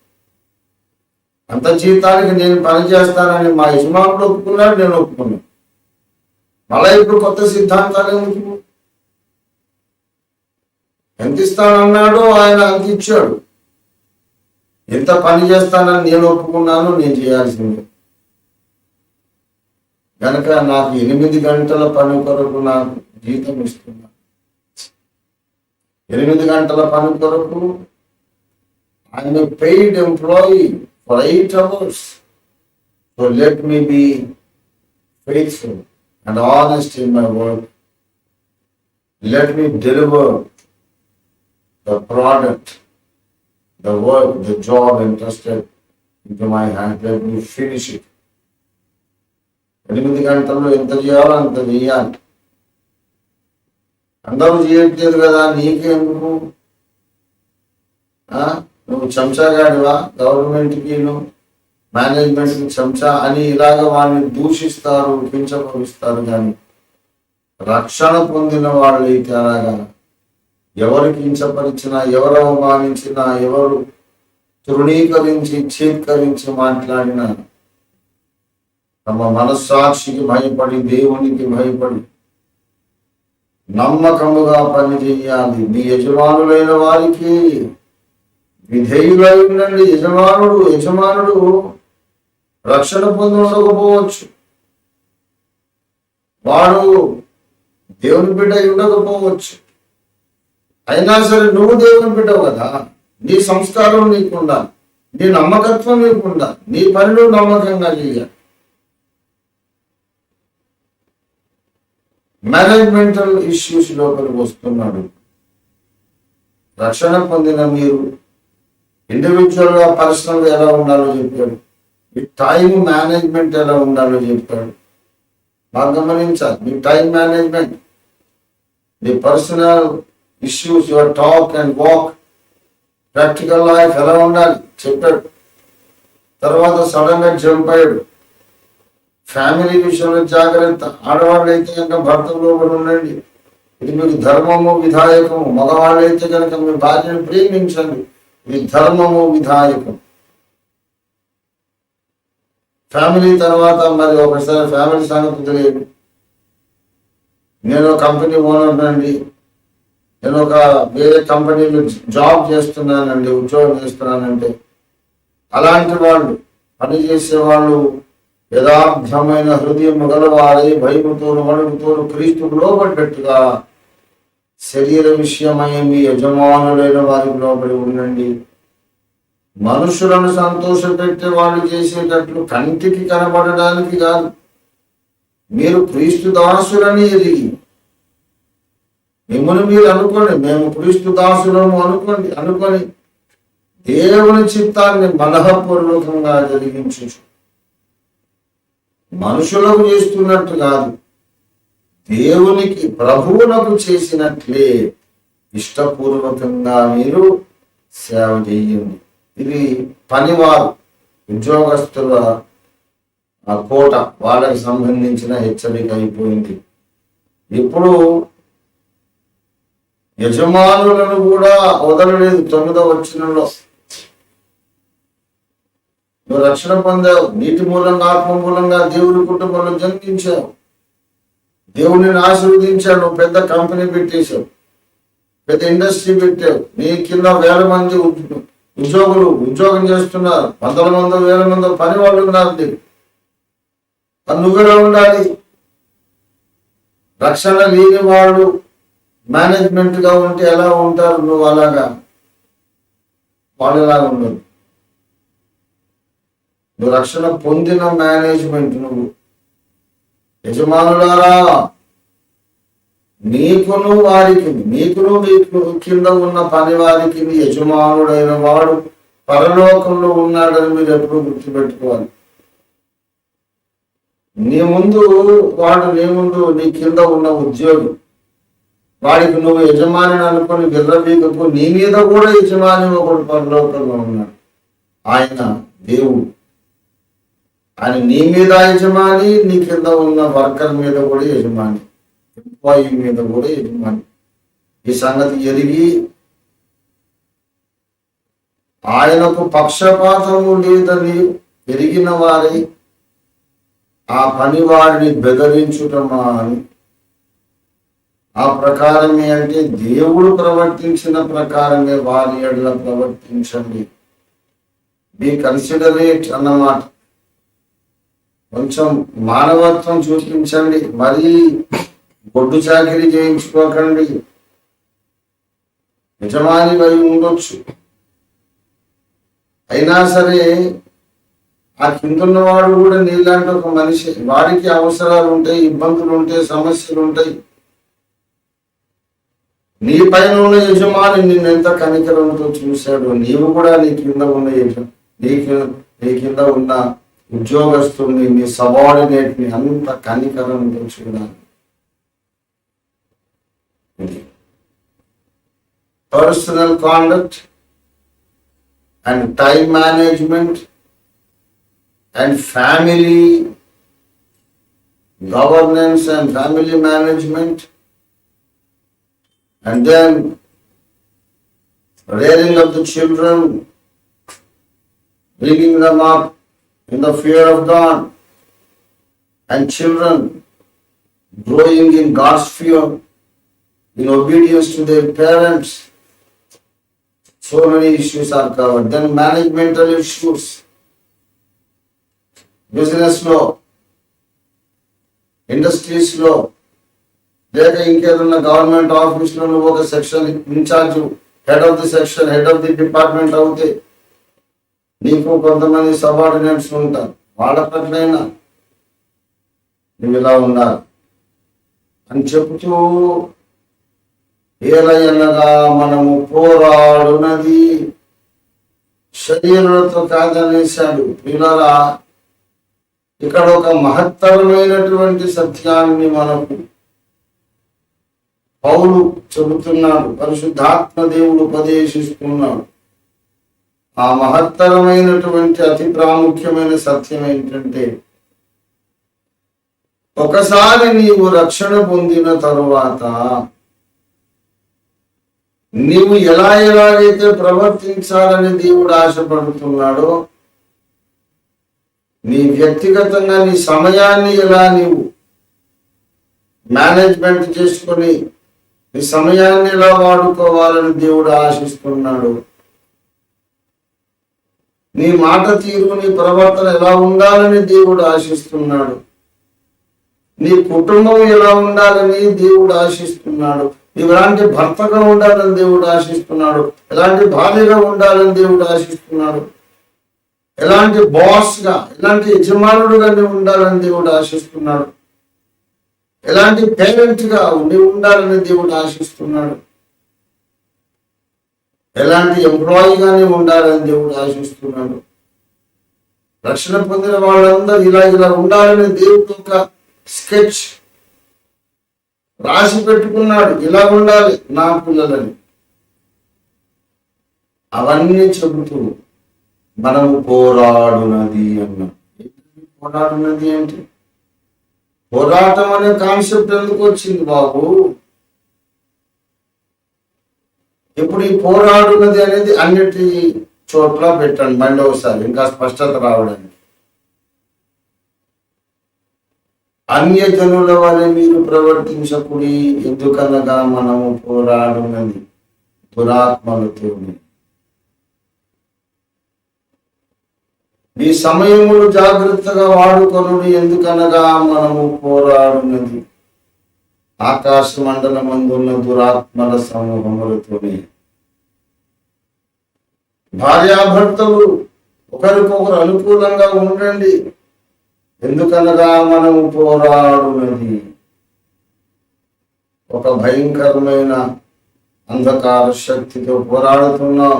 అంత జీతానికి నేను పని చేస్తానని మా యజమానుడు ఒప్పుకున్నాడు, నేను ఒప్పుకున్నాను. మళ్ళా ఇప్పుడు కొత్త సిద్ధాంతాలు ఎందుకు? ఎంత ఇస్తానన్నాడో ఆయన అంత ఇచ్చాడు. ఎంత పని చేస్తానని నేను ఒప్పుకున్నాను, నేను చేయాల్సిందే. కనుక నాకు 8 గంటల పని కొరకు నాకు జీతం ఇస్తున్నా. 8 గంటల పని కొరకు I'm a paid employee for 8 hours. So let me be faithful and honest in my work. Let me deliver the product, the work, the job entrusted into my hand. Let me finish it. 8 గంటల్లో ఎంత చేయాలో అంత చేయాలి. అందరూ చేయట్లేదు కదా, నీకెందుకు? నువ్వు చెంచాగాడివా? గవర్నమెంట్కి మేనేజ్మెంట్కి చెంచా అని ఇలాగ వాళ్ళని దూషిస్తారు, కించపరుస్తారు. కానీ రక్షణ పొందిన వాళ్ళైతే అలాగా ఎవరు కించపరిచినా, ఎవరు అవమానించినా, ఎవరు తృణీకరించి చీత్కరించి మాట్లాడినా తమ మనస్సాక్షికి భయపడి, దేవునికి భయపడి నమ్మకముగా పని చెయ్యాలి. మీ యజమానులైన వారికి విధేయులై ఉండండి. యజమానుడు రక్షణ పొంది ఉండకపోవచ్చు, వాడు దేవుని బిడ్డ ఉండకపోవచ్చు. అయినా సరే నువ్వు దేవుని బిడ్డవు కదా, నీ సంస్కారం నీకుండాలి, నీ నమ్మకత్వం నీకుండాలి, నీ పనిలో నమ్మకంగా చేయాలి. మేనేజ్మెంటల్ ఇష్యూస్ లోపలికి వస్తున్నాడు. రక్షణ పొందిన మీరు ఇండివిజువల్ గా పర్సనల్ గా ఎలా ఉండాలో చెప్పాడు. మీ టైం మేనేజ్మెంట్ ఎలా ఉండాలో చెప్పాడు. బాగా గమనించాలి. మీ టైం మేనేజ్మెంట్, మీ personal issues, your talk and walk, practical life ఎలా ఉండాలి చెప్పాడు. తర్వాత సడన్ గా జంప్ అయ్యాడు. ఫ్యామిలీ విషయంలో జాగ్రత్త. ఆడవాళ్ళు అయితే కనుక భర్త లోపల ఉండండి, ఇది మీకు ధర్మము విధాయకము. మగవాళ్ళు అయితే కనుక మీ భార్యను ప్రేమించండి, ఇది ధర్మము విధాయకం. ఫ్యామిలీ తర్వాత మరి ఒకసారి ఫ్యామిలీ సంగతి తెలియదు. నేను కంపెనీ ఓనర్ అండి, నేను ఒక వేరే కంపెనీలో జాబ్ చేస్తున్నానండి, ఉద్యోగం చేస్తున్నానంటే అలాంటి వాళ్ళు, పనిచేసే వాళ్ళు యథార్థమైన హృదయం గలవారై భయముతోను వణుకుతోను క్రీస్తుకు లోబడ్డట్టుగా శరీర విషయమై మీ యజమానులైన వారికి లోబడి ఉండండి. మనుషులను సంతోషపెట్టే వాళ్ళు చేసేటట్లు కంటికి కనబడడానికి కాదు, మీరు క్రీస్తు దాసులని ఎదిగి మిమ్మల్ని మీరు అనుకోండి, మేము క్రీస్తు దాసులము అనుకొని దేవుని చిత్తాన్ని మనఃపూర్వకంగా జరిగించు. మనుషులకు చేస్తున్నట్టు కాదు, దేవునికి ప్రభువులకు చేసినట్లే ఇష్టపూర్వకంగా మీరు సేవ చేయండి. ఇది పనివారు, ఉద్యోగస్తుల కోట, వాళ్ళకి సంబంధించిన హెచ్చరిక అయిపోయింది. ఇప్పుడు యజమానులను కూడా వదలలేదు. 9వ వచనంలో నువ్వు రక్షణ పొందావు, నీటి మూలంగా ఆత్మ మూలంగా దేవుని కుటుంబంలో జన్మించావు, దేవుడిని ఆశీర్వదించావు, నువ్వు పెద్ద కంపెనీ పెట్టేశావు, పెద్ద ఇండస్ట్రీ పెట్టావు, నీ కింద 1000 మంది ఉద్యోగం చేస్తున్నారు, 100 మంది 1000 మంది పని వాళ్ళు ఉన్నారు. నువ్వెలా ఉండాలి? రక్షణ లేని వాళ్ళు మేనేజ్మెంట్ గా ఉంటే ఎలా ఉంటారు? నువ్వు అలాగా వాళ్ళు ఎలాగా ఉండదు. నువ్వు రక్షణ పొందిన మేనేజ్మెంట్, నువ్వు యజమానులారా నీకును మీకు కింద ఉన్న పని వారికి యజమానుడైన వాడు పరలోకంలో ఉన్నాడని మీరు ఎప్పుడు గుర్తుపెట్టుకోవాలి. నీ ముందు నీ కింద ఉన్న ఉద్యోగి, వాడికి నువ్వు యజమాని అనుకుని విర్రవీగకు. నీ మీద కూడా యజమాని ఒకడు పరలోకంలో ఉన్నాడు, ఆయన దేవుడు. ఆయన నీ మీద యజమాని, నీ కింద ఉన్న వర్కర్ మీద కూడా యజమాని, ఎంప్లాయీ మీద కూడా యజమాని. ఈ సంగతి ఎరిగి ఆయనకు పక్షపాతము లేదని ఎరిగిన వారి ఆ పని వారిని బెదిరించుటమా అని, ఆ ప్రకారమే అంటే దేవుడు ప్రవర్తించిన ప్రకారమే వారి ఎడల ప్రవర్తించండి. బీ కన్సిడరేట్ అన్నమాట. కొంచెం మానవత్వం చూపించండి, మరీ గొడ్డు చాకిరీ చేయించుకోకండి. యజమాని వై ఉండొచ్చు, అయినా సరే ఆ కిందున్నవాడు కూడా నీలాంటి ఒక మనిషి, వాడికి అవసరాలు ఉంటాయి, ఇబ్బందులు ఉంటాయి, సమస్యలు ఉంటాయి. నీ పైన ఉన్న యజమాని నిన్నెంత కనికరంతో చూశాడు, నీవు కూడా నీ కింద ఉన్న ఉద్యోగస్తుల్ని, నీ సబార్డినేట్ ని అంత కనికరంతో చూడాలి. Personal conduct and time management and family governance and family management, and then rearing of the children, bringing them up in the fear of God, and children growing in God's fear, in obedience to their parents. So many issues are covered. Then managemental issues, business లో, industries లో, లేక ఇంకేదన్నా government office లో నువ్వు ఒక section incharge, head of the section, head of the department అవుతే నీకు కొంతమంది సబార్డినేట్స్ ఉంటారు. వాళ్ళ పట్లైనా నువ్వు ఇలా ఉండాలి. అని చెబుతూ ఏలయనగా మనము పోరాడునది శరీరులతో కాదనేశాడు. పిల్లరా, ఇక్కడ ఒక మహత్తరమైనటువంటి సత్యాన్ని మనకు పౌలు చెబుతున్నాడు, పరిశుద్ధాత్మ దేవుడు ఉపదేశిస్తున్నాడు. ఆ మహత్తరమైనటువంటి అతి ప్రాముఖ్యమైన సత్యం ఏంటంటే, ఒకసారి నీవు రక్షణ పొందిన తరువాత నీవు ఎలాగైతే ప్రవర్తించాలని దేవుడు ఆశపడుతున్నాడో, నీ వ్యక్తిగతంగా నీ సమయాన్ని ఎలా నీవు మేనేజ్మెంట్ చేసుకొని నీ సమయాన్ని ఎలా వాడుకోవాలని దేవుడు ఆశిస్తున్నాడు, నీ మాట తీరు నీ ప్రవర్తన ఎలా ఉండాలని దేవుడు ఆశిస్తున్నాడు, నీ కుటుంబం ఎలా ఉండాలని దేవుడు ఆశిస్తున్నాడు, నీవు ఎలాంటి భర్తగా ఉండాలని దేవుడు ఆశిస్తున్నాడు, ఎలాంటి భార్యగా ఉండాలని దేవుడు ఆశిస్తున్నాడు, ఎలాంటి బాస్గా ఎలాంటి యజమానుడుగా నీవు ఉండాలని దేవుడు ఆశిస్తున్నాడు, ఎలాంటి పేరెంట్గా నీవు ఉండాలని దేవుడు ఆశిస్తున్నాడు, ఎలాంటి ఎంప్లాయీగా నీవు ఉండాలని దేవుడు ఆశిస్తున్నాడు. రక్షణ పొందిన వాళ్ళందరూ ఇలా ఉండాలని దేవుడు ఒక స్కెచ్ రాసి పెట్టుకున్నాడు, ఇలా ఉండాలి నా పిల్లలని. అవన్నీ చెబుతూ మనము పోరాడునది అన్నాం. పోరాడునది ఏంటి? పోరాటం అనే కాన్సెప్ట్ ఎందుకు వచ్చింది బాబు? ఇప్పుడు ఈ పోరాడునది అనేది అన్నిటి చోట్ల పెట్టండి మళ్ళీ ఒకసారి ఇంకా స్పష్టత రావడానికి. అన్యజనుల వలె మీరు ప్రవర్తించకుడి, ఎందుకనగా మనము పోరాడునది దురాత్మలతో. ఈ సమయములు జాగ్రత్తగా వాడుకొనుడి, ఎందుకనగా మనము పోరాడునది ఆకాశ మండలమందున్న దురాత్మల సమూహములతోనే. భార్యాభర్తలు ఒకరికొకరు అనుకూలంగా ఉండండి, ఎందుకనగా మనము పోరాడునది ఒక భయంకరమైన అంధకార శక్తితో పోరాడుతున్నాం.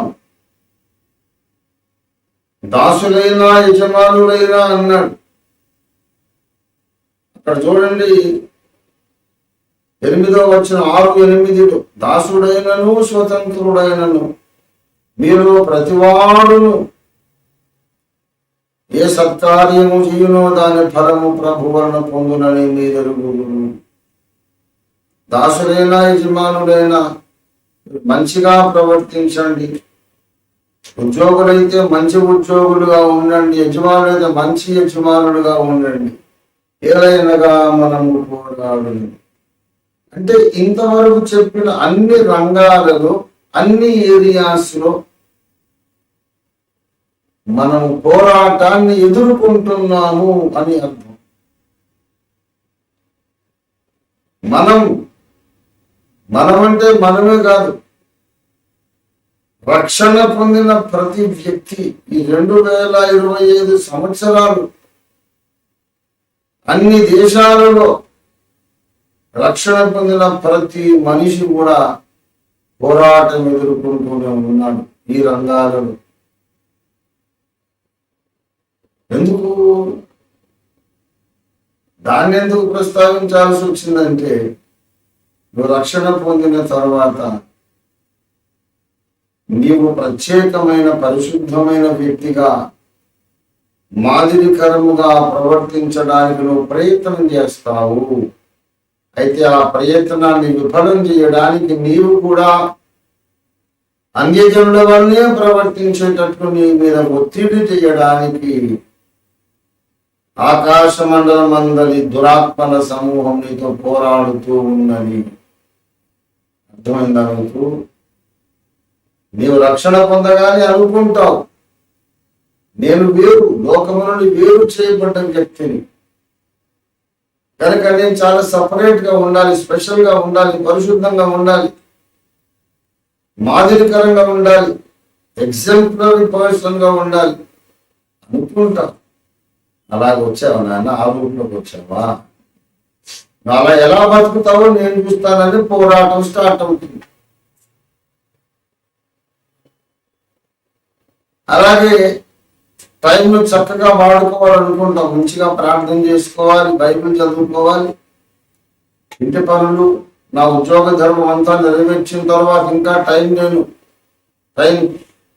దాసులైనా యజమానులైనా అన్నాడు. అక్కడ చూడండి 8వ వచనం 6-8 దాసుడైనను స్వతంత్రుడైనను మీరు ప్రతివాడును ఏ సత్కార్యము చేయునో దాని ఫలము ప్రభు వలన పొందునని మీరెరుగుదురు. దాసులైనా యజమానులైనా మంచిగా ప్రవర్తించండి. ఉద్యోగులైతే మంచి ఉద్యోగులుగా ఉండండి, యజమానులైతే మంచి యజమానులుగా ఉండండి. ఏలైనగా మనము పోరాడును అంటే ఇంతవరకు చెప్పిన అన్ని రంగాలలో అన్ని ఏరియాస్లో మనము పోరాటాన్ని ఎదుర్కొంటున్నాము అని అర్థం. మనమంటే మనమే కాదు, రక్షణ పొందిన ప్రతి వ్యక్తి ఈ 2025 సంవత్సరాలు అన్ని దేశాలలో రక్షణ పొందిన ప్రతి మనిషి కూడా పోరాటం ఎదుర్కొంటూనే ఉన్నాడు ఈ రంగాలలో. ఎందుకు దాన్ని ఎందుకు ప్రస్తావించాల్సి వచ్చిందంటే, నువ్వు రక్షణ పొందిన తర్వాత నీవు ప్రత్యేకమైన పరిశుద్ధమైన వ్యక్తిగా మాదిరికరముగా ప్రవర్తించడానికి నువ్వు ప్రయత్నం చేస్తావు. అయితే ఆ ప్రయత్నాన్ని విఫలం చేయడానికి నీవు కూడా అన్యజనుల వల్లే ప్రవర్తించేటట్లు నీ మీద ఒత్తిడి చేయడానికి ఆకాశ మండలం అందరి దురాత్మల సమూహం నీతో పోరాడుతూ ఉన్నది. అర్థమైందా నీకు? నీవు రక్షణ పొందగానే అనుకుంటావు, నేను వేరు, లోకము నుండి వేరు చేయబడ్డ వ్యక్తిని కనుక నేను చాలా సపరేట్ గా ఉండాలి, స్పెషల్ గా ఉండాలి, పరిశుద్ధంగా ఉండాలి, మాదిరికరంగా ఉండాలి, ఎగ్జాంపులరీ పర్సన్ గా ఉండాలి అనుకుంటా. అలాగ వచ్చావా నాన్న? ఆ రూట్లోకి వచ్చావా? నువ్వు అలా ఎలా బతుకుతావో నేను చూస్తానని పోరాటం స్టార్ట్ అవుతుంది. అలాగే టైంను చక్కగా వాడుకోవాలనుకుంటాం. మంచిగా ప్రార్థన చేసుకోవాలి, బైబిల్ చదువుకోవాలి, ఇంటి పనులు, నా ఉద్యోగ ధర్మం అంతా నెరవేర్చిన తర్వాత ఇంకా టైం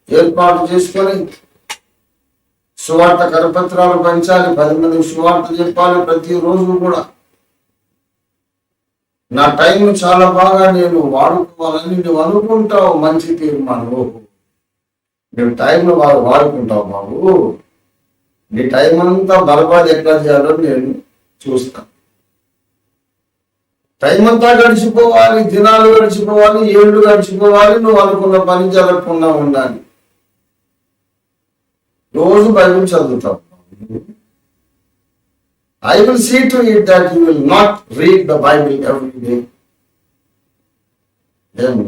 ఏర్పాటు చేసుకొని సువార్త కరపత్రాలు పంచాలి, 10 మందికి సువార్త చెప్పాలి. ప్రతిరోజు కూడా నా టైంను చాలా బాగా నేను వాడుకోవాలని నువ్వు అనుకుంటావు. మంచి తీర్మానం. నువ్వు టైంను బాగా వాడుకుంటావు బాబు. నీ టైం అంతా బర్బాద్ ఎట్లా చేయాలో నేను చూస్తాను. టైం అంతా గడిచిపోవాలి, దినాలు గడిచిపోవాలి, ఏళ్ళు గడిచిపోవాలి, నువ్వు అనుకున్న పని జరగకుండా ఉండాలి. రోజు బైబిల్ చదువుతావు. I will see to it that you will not read the Bible every day.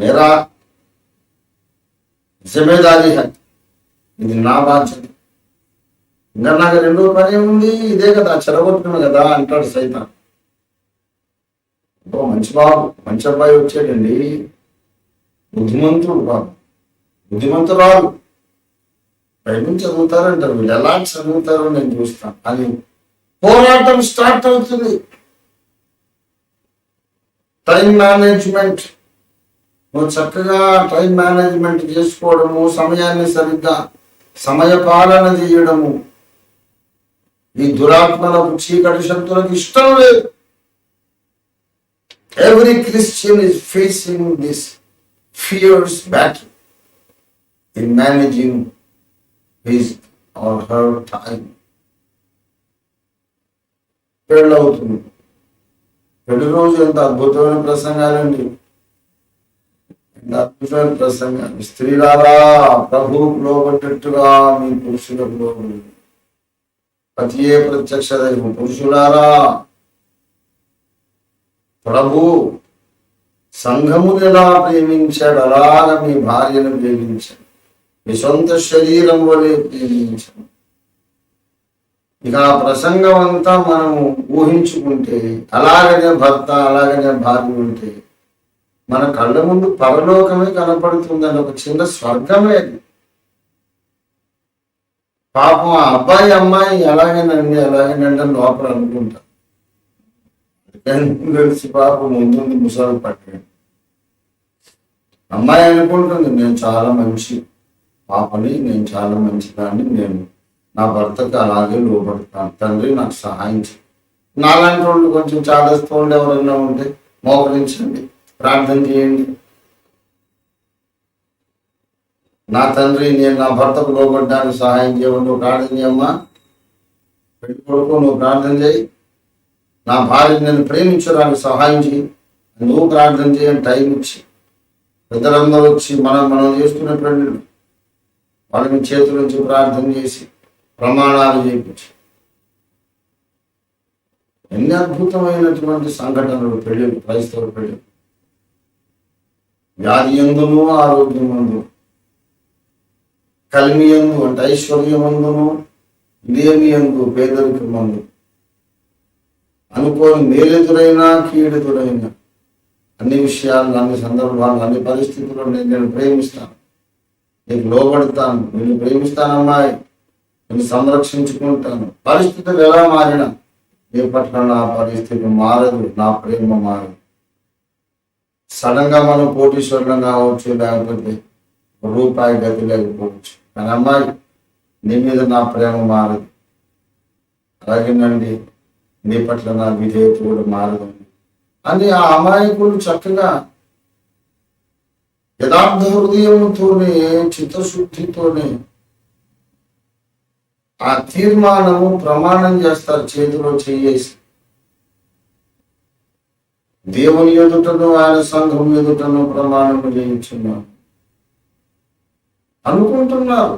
मेरा जिम्मेदारी है, ఇది నా బాధ్యత. ఇంకా నాకు రెండో పని ఉంది, ఇదే కదా చెడగొట్టుకున్నా కదా అంటాడు సైతాన్. మంచి బాబు, మంచి అబ్బాయి వచ్చాడండి, బుద్ధిమంతుడు బాబు, బుద్ధిమంతురాలు, బైబిల్ చదువుతారంటారు, వీళ్ళు ఎలా చదువుతారో నేను చూస్తాను అని పోరాటం స్టార్ట్ అవుతుంది. టైం మేనేజ్మెంట్, నువ్వు చక్కగా టైం మేనేజ్మెంట్ చేసుకోవడము, సమయాన్ని సరిగ్గా సమయ పాలన చేయడము ఈ దురాత్మలకు, చీకటి శక్తులకు ఇష్టం లేదు. Every Christian is facing this fierce battle in managing his or her time. పెళ్ళవుతుంది. పెళ్లి రోజు ఎంత అద్భుతమైన ప్రసంగాలండి, ఎంత అద్భుతమైన ప్రసంగాలు. స్త్రీలారా ప్రభువుకు లోబడ్డట్టుగా మీ పురుషులకు లోబడి, పతియే ప్రత్యక్ష దైవం. పురుషులారా ప్రభు సంఘమును ఎలా ప్రేమించాడు అలాగా మీ భార్యను ప్రేమించాడు, మీ సొంత శరీరం వలె ప్రేమించాడు. ఇక ఆ ప్రసంగం అంతా మనము ఊహించుకుంటే, అలాగనే భర్త అలాగనే భార్య ఉంటే మన కళ్ళ ముందు పరలోకమే కనపడుతుందని, ఒక చిన్న స్వర్గమే అది. పాపం ఆ అబ్బాయి అమ్మాయి అలాగేనండి అలాగేనండి అని లోపల అనుకుంటారు. తెలిసి పాపం ముందుంది ముసలు పట్టండి. అమ్మాయి అనుకుంటుంది నేను చాలా మంచి పాపని, నేను చాలా మంచిదాన్ని, నేను నా భర్తకు అలాగే లోపడతాను, తండ్రి నాకు సహాయం చేయి. నాలాంటి వాళ్ళు కొంచెం చాదస్తోళ్ళు ఎవరైనా ఉంటే మోకరించండి, ప్రార్థన చేయండి. నా తండ్రి నేను నా భర్తకు లోబడ్డానికి సహాయం చేయమని నువ్వు ప్రార్థన చేయమ్మా. పెళ్లి కొడుకు నువ్వు ప్రార్థన చేయి. నా భార్య నేను ప్రేమించడానికి సహాయం చేయి, నువ్వు ప్రార్థన చేయని టైం ఇచ్చి పెద్దలందరూ వచ్చి మనం చేసుకునే పెళ్ళిళ్ళు వాళ్ళని చేతుల నుంచి ప్రార్థన చేసి ప్రమాణాలు చేయించి ఎన్ని అద్భుతమైనటువంటి సంఘటనలు పెళ్ళిళ్ళు, క్రైస్తవ పెళ్ళిళ్ళు. వ్యాధి ఎందును ఆరోగ్యమందు, కలిమి ఎందు అంటే ఐశ్వర్యమందును, లేమి ఎందు పేదరికమందు, అనుకోని మేలెదురైనా కీడెదురైనా అన్ని విషయాలను, అన్ని సందర్భాలను, అన్ని పరిస్థితుల్లో నేను ప్రేమిస్తాను, నీకు లోబడతాను, నేను ప్రేమిస్తానమ్మాయి, నేను సంరక్షించుకుంటాను. పరిస్థితులు ఎలా మారినా ఏ పట్ల నా పరిస్థితి మారదు, నా ప్రేమ మారదు. సడన్ గా మనం కోటీశ్వరులం కావచ్చు, లేకపోతే రూపాయి గతి లేకపోవచ్చు, కానీ అమ్మాయి నీ మీద నా ప్రేమ మారదు. అలాగేనండి నీ పట్ల నా విధేయత కూడా మారదండి అని ఆ అమాయకులు చక్కగా యథార్థ హృదయంతోనే, చిత్తశుద్ధితోనే ఆ తీర్మానము ప్రమాణం చేస్తారు. చేతిలో చేయేసి దేవుని ఎదుటను ఆయన సంఘం ఎదుటను ప్రమాణం చేయించున్నాను అనుకుంటున్నారు.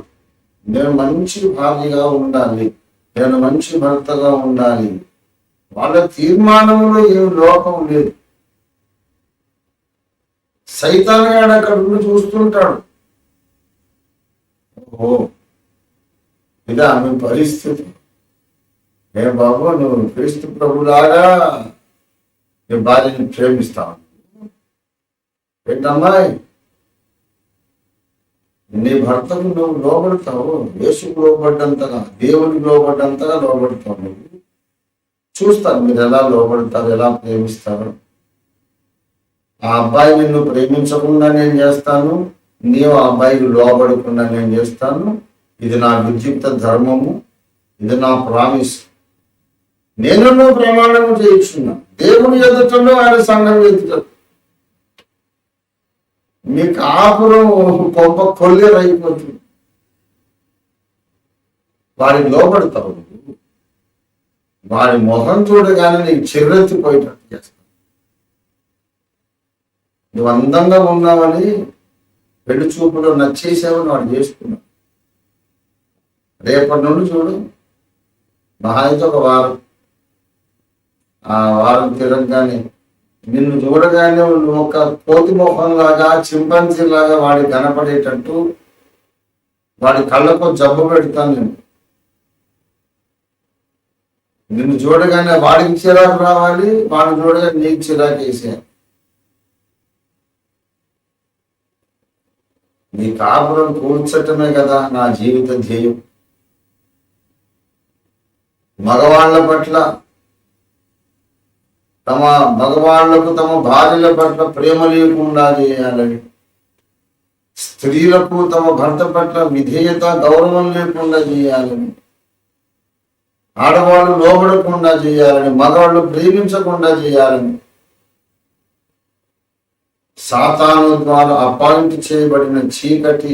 నేను మంచి భార్యగా ఉండాలి, నేను మంచి భర్తగా ఉండాలి. వాళ్ళ తీర్మానంలో ఏమి లోపం లేదు. సైతాన్ గాడు అక్కడ చూస్తుంటాడు, ఓ ఇదా మీ పరిస్థితి, ఏ బాబు నువ్వు క్రీస్తు ప్రభులాగా నీ భార్యని ప్రేమిస్తావు ఏంటమ్మాయి, నీ భర్తకు నువ్వు లోబడతావు, యేసుకు లోబడ్డంతగా, దేవునికి లోబడ్డంతగా లోబడతావు. నువ్వు చూస్తాను మీరు ఎలా లోబడతారు, ఎలా ప్రేమిస్తారు. ఆ అబ్బాయి నిన్ను ప్రేమించకుండా నేను చేస్తాను, నీవు ఆ అబ్బాయికి లోబడకుండా నేను చేస్తాను. ఇది నా విద్యుక్త ధర్మము, ఇది నా ప్రామిస్. నేను నువ్వు ప్రమాణం చేయించున్నా దేవుని ఎదుటలో, ఆయన సంఘం ఎదుట. మీ కాపురం కొంప కొల్లేరైపోతుంది. వాడికి లోబడతావు, వాడి మొహం చూడగానే నీకు చిర్రెత్తిపోయేటట్టు చేస్తావు. నువ్వు అందంగా ఉన్నావని పెళ్లి చూపులో నచ్చేసావని వాడు చేసుకున్నావు. రేపటి నుండి చూడు, మహా అయితే ఒక వారం, ఆ వారం తిరగగానే నిన్ను చూడగానే నువ్వు ఒక కోతి మొహంలాగా, చింపాంజీ లాగా వాడి కనపడేటట్టు వాడి కళ్ళకు జబ్బు పెడతాను నేను. నిన్ను చూడగానే వాడికి చిరాకు రావాలి, వాడిని చూడగానే నీకు చిరాకు వేసేయాలి. నీ కాపురం కూర్చటమే కదా నా జీవిత ధ్యేయం. మగవాళ్ళ పట్ల మగవాళ్లకు తమ భార్యల పట్ల ప్రేమ లేకుండా చేయాలని, స్త్రీలకు తమ భర్త పట్ల విధేయత గౌరవం లేకుండా చేయాలని, ఆడవాళ్ళు లోబడకుండా చేయాలని, మగవాళ్ళు ప్రేమించకుండా చేయాలని సాతాను ద్వారా అపాయింట్ చేయబడిన చీకటి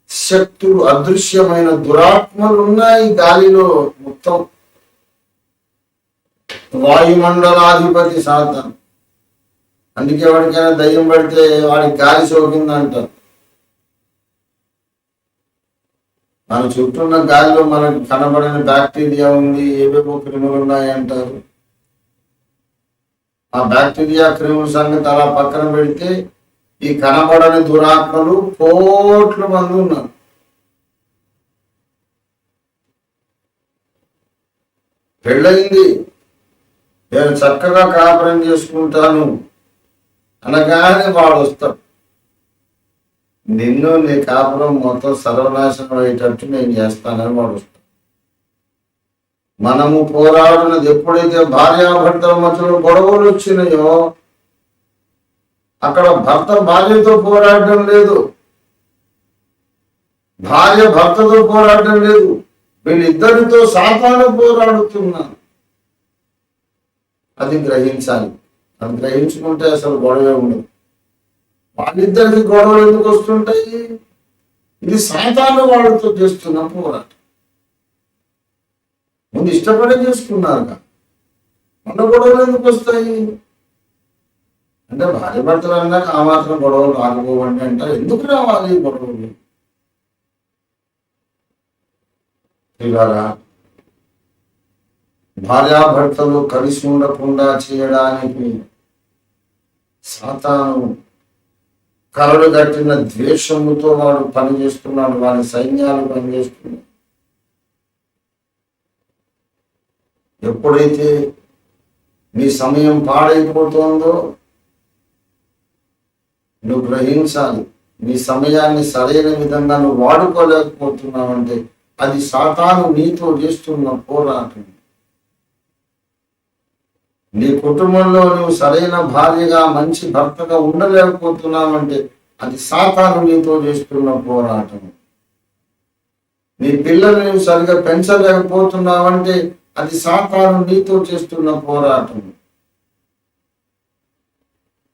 శక్తులు, అదృశ్యమైన దురాత్మలు ఉన్నాయి గాలిలో. మొత్తం వాయుమండలాధిపతి సాతాను. అందుకే ఎవరికైనా దయ్యం పడితే వాడికి గాలి సోకిందంటారు. మన చుట్టూ ఉన్న గాలిలో మనకు కనబడని బ్యాక్టీరియా ఉంది, ఏవేవో క్రిములు ఉన్నాయి అంటారు. ఆ బ్యాక్టీరియా క్రిముల సంగతి అలా పక్కన పెడితే ఈ కనబడని దురాత్మలు కోట్ల మంది ఉన్నారు. పెళ్ళయింది, నేను చక్కగా కాపురం చేసుకుంటాను అనగానే వాడు వస్తాడు. నిన్ను నీ కాపురం మొత్తం సర్వనాశనం అయ్యేటట్టు నేను చేస్తానని వాడు వస్తాడు. మనము పోరాడినది ఎప్పుడైతే భార్యాభర్తల మధ్యలో గొడవలు వచ్చినాయో, అక్కడ భర్త భార్యతో పోరాడడం లేదు, భార్య భర్తతో పోరాడడం లేదు, వీళ్ళిద్దరితో సాతాను పోరాడుతున్నారు. అది గ్రహించాలి. అది గ్రహించుకుంటే అసలు గొడవే ఉండదు. వాళ్ళిద్దరికి గొడవలు ఎందుకు వస్తుంటాయి? ఇది సాతాను వాళ్ళతో చేస్తున్న పోరాటం. ముందు ఇష్టపడే చేసుకున్నారుగా, మన గొడవలు ఎందుకు వస్తాయి అంటే భార్య భర్తలు అన్నాక ఆ మాత్రం గొడవలు రాకపోవండి అంటారు. ఎందుకు రావాలి గొడవలు? ఇలాగా భార్యాభర్తలు కలిసి ఉండకుండా చేయడానికి సాతాను కరడు కట్టిన ద్వేషముతో వాడు పనిచేస్తున్నాడు, వాడి సైన్యాలు పనిచేస్తున్నాడు. ఎప్పుడైతే నీ సమయం పాడైపోతుందో నువ్వు గ్రహించాలి. నీ సమయాన్ని సరైన విధంగా నువ్వు వాడుకోలేకపోతున్నావంటే అది సాతాను నీతో చేస్తున్న పోరాటం. నీ కుటుంబంలో నువ్వు సరైన భార్యగా, మంచి భర్తగా ఉండలేకపోతున్నావంటే అది సాతాను నీతో చేస్తున్న పోరాటం. నీ పిల్లల్ని నువ్వు సరిగా పెంచలేకపోతున్నావంటే అది సాతాను నీతో చేస్తున్న పోరాటం.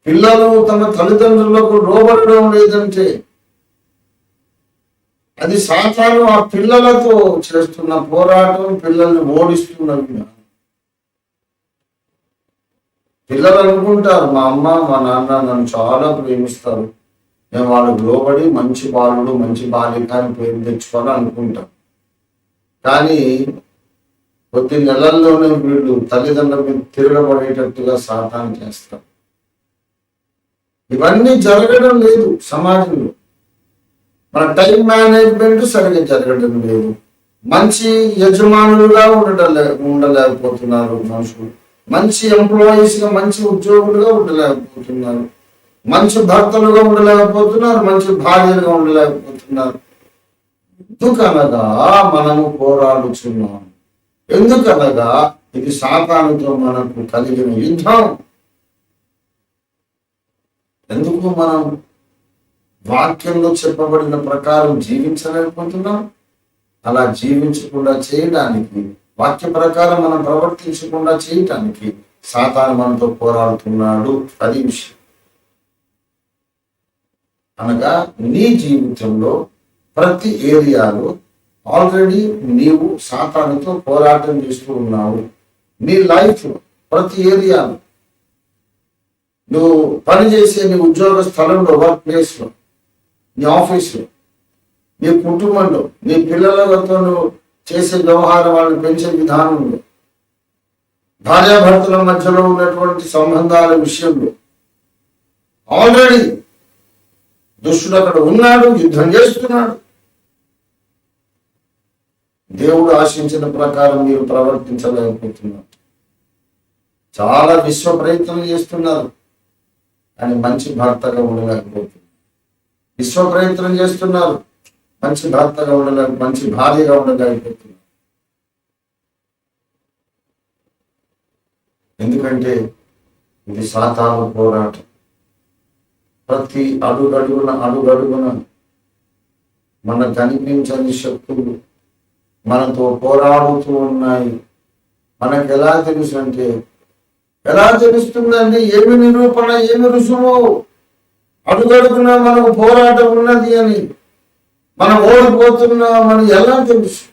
పిల్లలు తమ తల్లిదండ్రులకు లోబడడం లేదంటే అది సాతాను ఆ పిల్లలతో చేస్తున్న పోరాటం, పిల్లల్ని ఓడిస్తున్నది. పిల్లలు అనుకుంటారు మా అమ్మ మా నాన్న నన్ను చాలా ప్రేమిస్తారు, నేను వాళ్ళకు లోబడి మంచి బాలుడు మంచి బాలిక అని పేరు తెచ్చుకోవాలని అనుకుంటాం. కానీ కొద్ది నెలల్లోనే వీళ్ళు తల్లిదండ్రుల మీద తిరగబడేటట్టుగా సాతాను చేస్తారు. ఇవన్నీ జరగడం లేదు సమాజంలో. మన టైం మేనేజ్మెంట్ సరిగ్గా జరగడం లేదు. మంచి యజమానులుగా ఉండలేకపోతున్నారు మనుషులు. మంచి ఎంప్లాయీస్ గా, మంచి ఉద్యోగులుగా ఉండలేకపోతున్నారు, మంచి భర్తలుగా ఉండలేకపోతున్నారు, మంచి భార్యలుగా ఉండలేకపోతున్నారు. ఎందుకనగా మనము పోరాడుచున్నాం. ఎందుకనగా ఇది సాతానుతో మనకు కలిగిన యుద్ధం. ఎందుకు మనం వాక్యంలో చెప్పబడిన ప్రకారం జీవించలేకపోతున్నాం? అలా జీవించకుండా చేయడానికి, వాక్య ప్రకారం మనం ప్రవర్తించకుండా చేయటానికి సాతాను మనతో పోరాడుతున్నాడు. అది విషయం. అనగా నీ జీవితంలో ప్రతి ఏరియాలో ఆల్రెడీ నీవు సాతానుతో పోరాటం చేస్తూ ఉన్నావు. నీ లైఫ్ ప్రతి ఏరియాలో, నువ్వు పనిచేసే నీ ఉద్యోగ స్థలంలో, వర్క్ ప్లేస్ లో, నీ ఆఫీస్లో, నీ కుటుంబంలో, నీ పిల్లలతో నువ్వు చేసే వ్యవహారం, వాళ్ళని పెంచే విధానంలో, భార్యాభర్తల మధ్యలో ఉన్నటువంటి సంబంధాల విషయంలో ఆల్రెడీ దుష్టుడు అక్కడ ఉన్నాడు, యుద్ధం చేస్తున్నాడు. దేవుడు ఆశించిన ప్రకారం మీరు ప్రవర్తించలేకపోతున్నారు. చాలా విశ్వ ప్రయత్నం చేస్తున్నారు, కానీ మంచి భర్తగా ఉండలేకపోతున్నారు. విశ్వ ప్రయత్నం చేస్తున్నారు, మంచి భర్తగా మంచి భార్యగా ఉండలేకపోతున్నారు. ఎందుకంటే ఇది సాతాను పోరాటం. ప్రతి అడుగడుగున మనకు కనిపించని శక్తులు మనతో పోరాడుతూ ఉన్నాయి. మనకు ఎలా తెలుసు అంటే, ఎలా తెలుస్తుందండి? ఏమి నిరూపణ, ఏమి రుజువు? అడుగడుగున మనకు పోరాటం ఉన్నది అని, మనం ఓడిపోతున్నామని ఎలా తెలుసు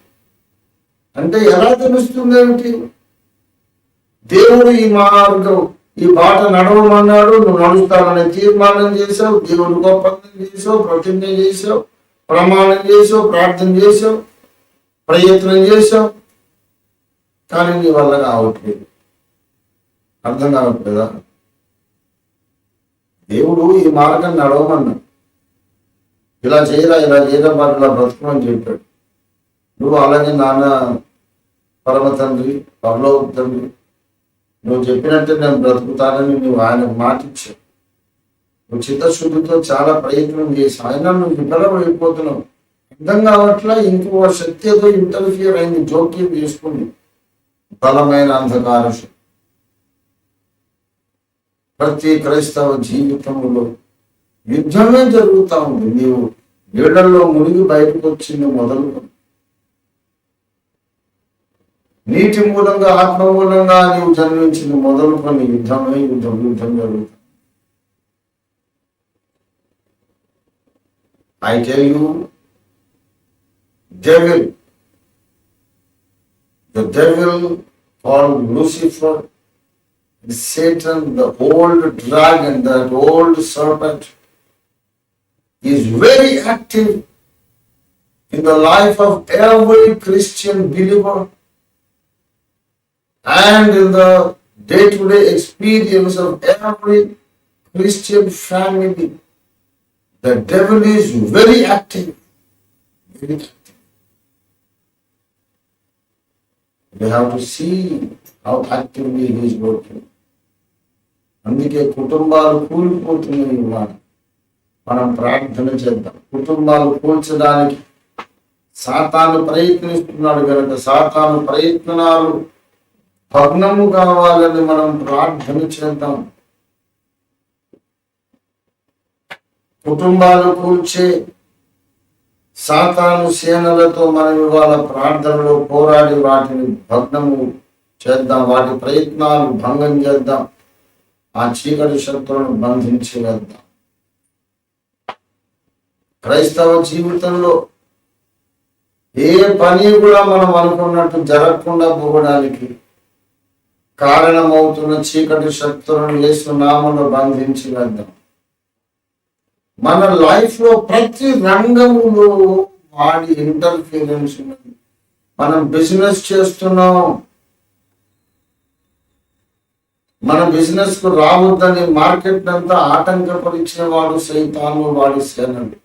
అంటే, ఎలా తెలుస్తుంది ఏమిటి? దేవుడు ఈ మార్గం, ఈ బాట నడవమన్నాడు, నువ్వు నడుస్తానని తీర్మానం చేసావు, దేవుడికి ఒప్పందం చేసావు, ప్రతిజ్ఞ చేసావు, ప్రమాణం చేసావు, ప్రార్థన చేసావు, ప్రయత్నం చేసావు, కానీ నీ వల్ల కావట్లేదు. అర్థం కావట్లేదా? దేవుడు ఈ మార్గం నడవమన్నాడు, ఇలా చేయరా, ఇలా చేయడం ఇలా బ్రతుకమని చెప్పాడు. నువ్వు అలాగే నాన్న పరమ తండ్రి, పరలోక తండ్రి, నువ్వు చెప్పినట్టే నేను బ్రతుకుతానని నువ్వు ఆయనకు మాటిచ్చావు. నువ్వు చిత్తశుద్ధితో చాలా ప్రయత్నం చేసి ఆయన నువ్వు విఫలమైపోతున్నావు. అర్థం కావట్లా. ఇంకో శక్తితో ఇంటర్ఫియర్ అయింది, జోక్యం చేసుకుంది బలమైన అంధకార శక్తి. ప్రతి క్రైస్తవ జీవితంలో యుద్ధమే జరుగుతూ ఉంది. నీవు నీళ్లలో మునిగి బయటకు వచ్చింది మొదలుకొని, నీటి మూలంగా, ఆత్మ మూలంగా నీవు జన్మించింది మొదలుకొని యుద్ధమే యుద్ధం జరుగుతుంది. I tell you, the devil called Lucifer, Satan, the old dragon, that old serpent, is very active in the life of every Christian believer and in the day-to-day experience of every Christian family. The devil is very active. Very active. We have to see how actively he is working. అందుకే కుటుంబాలు కూలిపోతున్నాయి. మనం ప్రార్థన చేద్దాం. కుటుంబాలు కూల్చడానికి సాతాను ప్రయత్నిస్తున్నాడు కనుక సాతాను ప్రయత్నాలు భగ్నము కావాలని మనం ప్రార్థన చేద్దాం. కుటుంబాలు కూల్చే సాతాను సేనలతో మనం ఇవాళ ప్రార్థనలో పోరాడి వాటిని భగ్నము చేద్దాం. వాటి ప్రయత్నాలు భంగం చేద్దాం. ఆ చీకటి శక్తులను బంధించి వేద్దాం. క్రైస్తవ జీవితంలో ఏ పని కూడా మనం అనుకున్నట్టు జరగకుండా పోవడానికి కారణమవుతున్న చీకటి శక్తులను యేసు నామములో బంధించి వేద్దాం. మన లైఫ్ లో ప్రతి రంగంలో వాడి ఇంటర్ఫీరెన్స్ ఉన్నది. మనం బిజినెస్ చేస్తున్నాం, మన బిజినెస్ కు రావద్దని మార్కెట్ అంతా ఆటంకపరిచేవాడు సైతాను, వాడి సేనలు.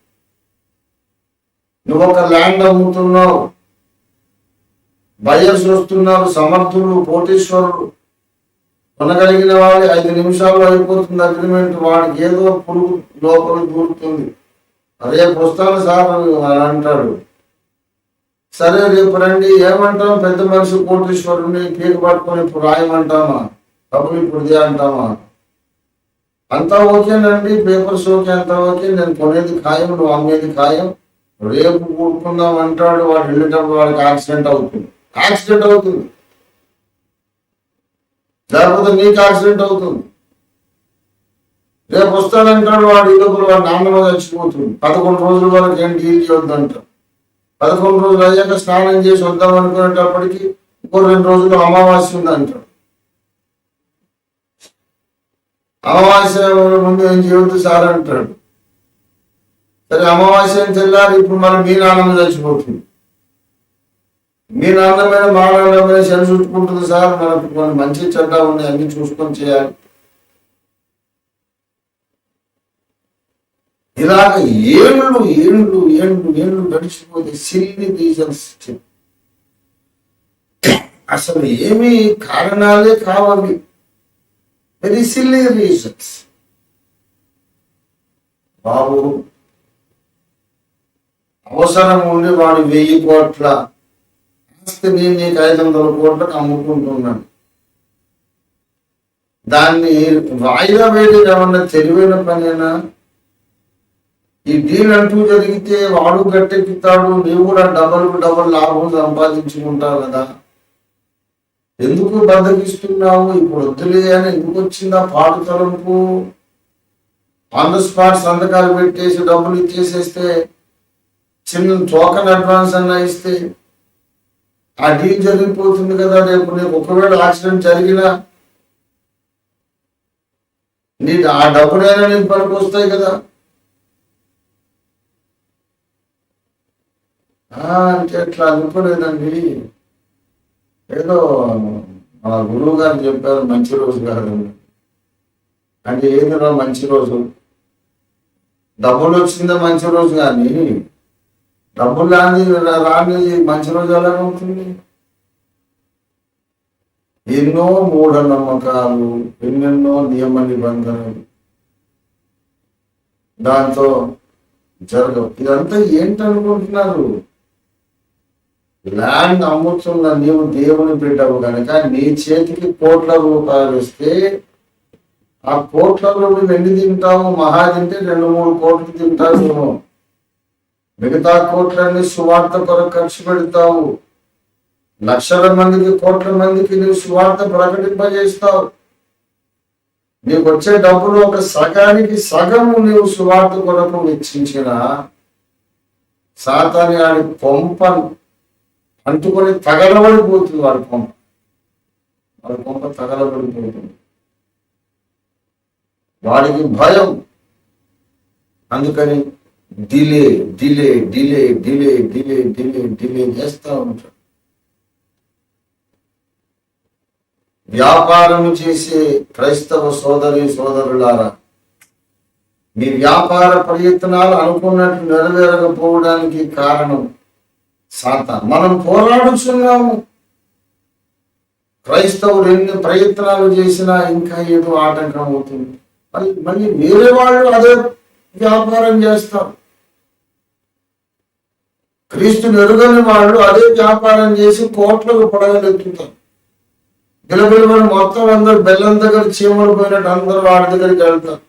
నువ్వు ఒక ల్యాండ్ అమ్ముతున్నావు, బయర్స్ వస్తున్నారు, సమర్థులు, కోటీశ్వరులు, కొనగలిగిన వాడి 5 నిమిషాల్లో అయిపోతుంది అగ్రిమెంట్. వాడికి ఏదో పురుగు లోపల దూరుతుంది. రేపు వస్తాను సార్ అని అంటాడు. సరే రేపు రండి. ఏమంటాం? పెద్ద మనిషి కోటీశ్వరుని పీక పట్టుకొని ఇప్పుడు రాయమంటామా? డబ్బులు ఇప్పుడు అంటామా? అంతా ఓకేనండి, పేపర్స్ ఓకే, అంతా ఓకే, నేను కొనేది ఖాయం, నువ్వు అమ్మేది ఖాయం, రేపు కూడుకుందాం అంటాడు. వాడు వెళ్ళేటప్పుడు వాడికి యాక్సిడెంట్ అవుతుంది. లేకపోతే నీకు యాక్సిడెంట్ అవుతుంది. రేపు వస్తాడంటాడు. వాడు ఈ లోపల వాడి నాన్నలో చచ్చిపోతుంది. 11 రోజుల వరకు ఏం డీల్ చేయొద్దంట. 11 రోజులు అయ్యాక స్నానం చేసి వద్దాం అనుకునేటప్పటికి ఇంకో 2 రోజులు అమావాస్య ఉందంటాడు. అమావాస్య ముందు ఏం చేయొద్దు సార్ అంటాడు. సరే అమావాస్య తెల్లారి ఇప్పుడు మనం మీ నాన్నమ్మ చచ్చిపోతుంది. మీ నాన్న మీద మా నాన్న మీద శని చుట్టుకుంటుంది సార్. మనకు కొన్ని మంచి చెడ్డ ఉన్నాయి, అన్ని చూసుకొని చేయాలి. ఇలాగ ఏళ్ళు గడిచిపోతే సిల్లీ రీజన్స్, అసలు ఏమీ కారణాలే కావాలి, వెరీ సిల్లీ రీజన్స్. బాబు అవసరం ఉండి వాడు 1000 కోట్ల ఆస్తిని నీకు 500 కోట్లకు అమ్ముకుంటున్నాడు. దాన్ని వాయిదా వేయడం ఏమన్నా తెలివైన పనేనా? ఈ డీల్ అంటూ జరిగితే వాడు గట్టెక్కుతాడు, నీవు కూడా డబల్ లాభం సంపాదించుకుంటావు కదా. ఎందుకు బద్దకిస్తున్నావు? ఇప్పుడు వద్దులే అని ఎందుకు వచ్చిందా పాడు తలంపు? ఆన్ ద స్పాట్ సంతకాలు పెట్టేసి డబ్బులు ఇచ్చేసేస్తే, చిన్న టోకన్ అడ్వాన్స్ అన్నా ఇస్తే ఆ డీల్ జరిగిపోతుంది కదా. రేపు నీకు ఒకవేళ యాక్సిడెంట్ జరిగినా ఆ డబ్బులైనా నీకు పనికి వస్తాయి కదా. అంటే ఎట్లా అనుకోలేదండి. ఏదో మా గురువు గారు చెప్పారు మంచి రోజు కాదు అంటే. ఏదిరా మంచి రోజు? డబ్బులు వచ్చిందా మంచి రోజు, కానీ డబ్బులు రాని మంచి రోజు ఎలాగవుతుంది? ఎన్నో మూఢనమ్మకాలు, ఎన్నెన్నో నియమ నిబంధనలు దాంతో జరగవు. ఇదంతా ఏంటనుకుంటున్నారు? ల్యాండ్ అమ్ముతున్న నీవు దేవుని బిడ్డవు కనుక నీ చేతికి కోట్ల రూపాయలు ఇస్తే ఆ కోట్లలో ఎన్ని తింటావు? మహా తింటే 2-3 కోట్లు తింటావు. మిగతా కోట్లన్నీ సువార్త కొరకు ఖర్చు పెడతావు. లక్షల మందికి, కోట్ల మందికి నువ్వు సువార్త ప్రకటింపజేస్తావు. నీకు వచ్చే డబ్బులు ఒక సగానికి సగము నీవు సువార్త కొరకు వెచ్చించిన సాతాని వాడి కొంప అంటుకొని తగలబడిపోతుంది. వాడి కొంప తగలబడిపోతుంది. వాడికి భయం. అందుకని డిలే చేస్తా ఉంటాడు. వ్యాపారం చేసే క్రైస్తవ సోదరులారా, మీ వ్యాపార ప్రయత్నాలు అనుకున్నట్లు నెరవేరకపోవడానికి కారణం సాతాను. మనం పోరాడుతున్నాము. క్రైస్తవులు ఎన్ని ప్రయత్నాలు చేసినా ఇంకా ఏదో ఆటంకం అవుతుంది. మళ్ళీ వేరే వాళ్ళు అదే వ్యాపారం చేస్తారు. క్రీస్తుని ఎరుగని వాళ్ళు అదే వ్యాపారం చేసి కోట్లకు పొడగలెత్తుతారు. గిలబిలబడి మొత్తం అందరు బెల్లం దగ్గర చీమలు పోయినట్టు అందరూ వాడి దగ్గరికి వెళ్తారు.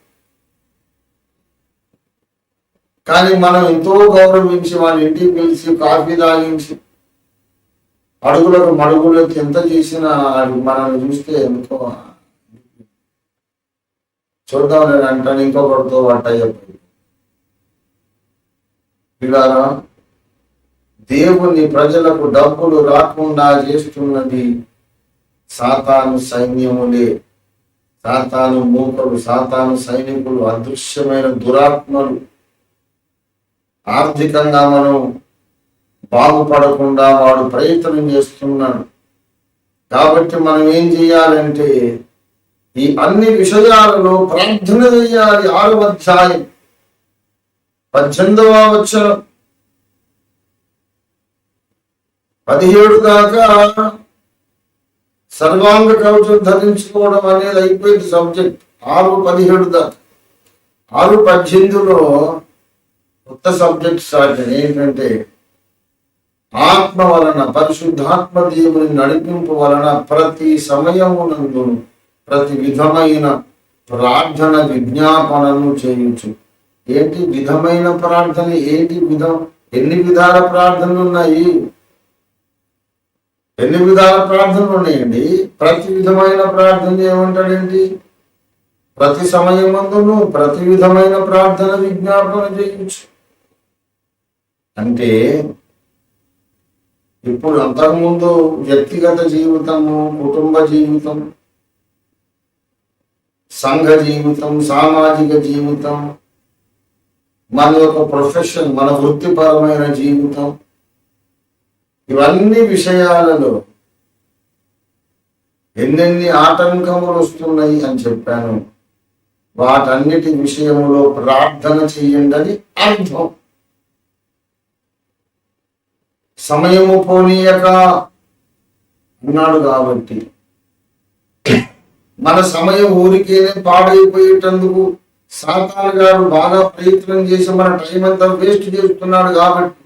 కానీ మనం ఎంతో గౌరవించి వాళ్ళ ఇంటికి పిలిచి కాఫీ తాగించి అడుగులకు మడుగులకు ఎంత చేసినా మనల్ని చూస్తే ఎంతో చూద్దాం నేను అంటాను. ఇంకొకటితో అయ్యప్ప పిల్లారా, దేవుని ప్రజలకు డబ్బులు రాకుండా చేస్తున్నది సాతాను సైన్యములే. సాతాను మూకలు, సాతాను సైనికులు, అదృశ్యమైన దురాత్మలు. ఆర్థికంగా మనం బాగుపడకుండా వాడు ప్రయత్నం చేస్తున్నాడు. కాబట్టి మనం ఏం చేయాలంటే ఈ అన్ని విషయాలలో ప్రార్థన చేయాలి. 6వ అధ్యాయం 18వ వచనం 17 దాకా సర్వాంగ కవచం ధరించుకోవడం అనేది అయిపోయింది సబ్జెక్ట్. 6:17 దాకా. 6:18లో కొత్త సబ్జెక్ట్ స్టార్ట్ ఏంటంటే, ఆత్మ వలన, పరిశుద్ధాత్మ దేవుని నడిపింపు వలన ప్రతి సమయమునందు ప్రతి విధమైన ప్రార్థన విజ్ఞాపనను చేయొచ్చు. ఏంటి విధమైన ప్రార్థన? ఏంటి విధం? ఎన్ని విధాల ప్రార్థనలు ఉన్నాయి? ఎన్ని విధాల ప్రార్థనలు ఉన్నాయండి? ప్రతి విధమైన ప్రార్థన ఏమంటాడేంటి? ప్రతి సమయమందును ప్రతి విధమైన ప్రార్థన విజ్ఞాపన చేయొచ్చు. అంటే ఇప్పుడు అంతకుముందు వ్యక్తిగత జీవితము, కుటుంబ జీవితం, సంఘ జీవితం, సామాజిక జీవితం, మన యొక్క ప్రొఫెషన్, మన వృత్తిపరమైన జీవితం, ఇవన్నీ విషయాలలో ఎన్నెన్ని ఆటంకములు వస్తున్నాయి అని చెప్పాను. వాటన్నిటి విషయంలో ప్రార్థన చెయ్యండి అని అర్థం. సమయము పోనీయక అన్నాడు కాబట్టి మన సమయం ఊరికేనే పాడైపోయేటందుకు సాతాను గారు బాగా ప్రయత్నం చేసి మన టైం అంతా వేస్ట్ చేస్తున్నాడు. కాబట్టి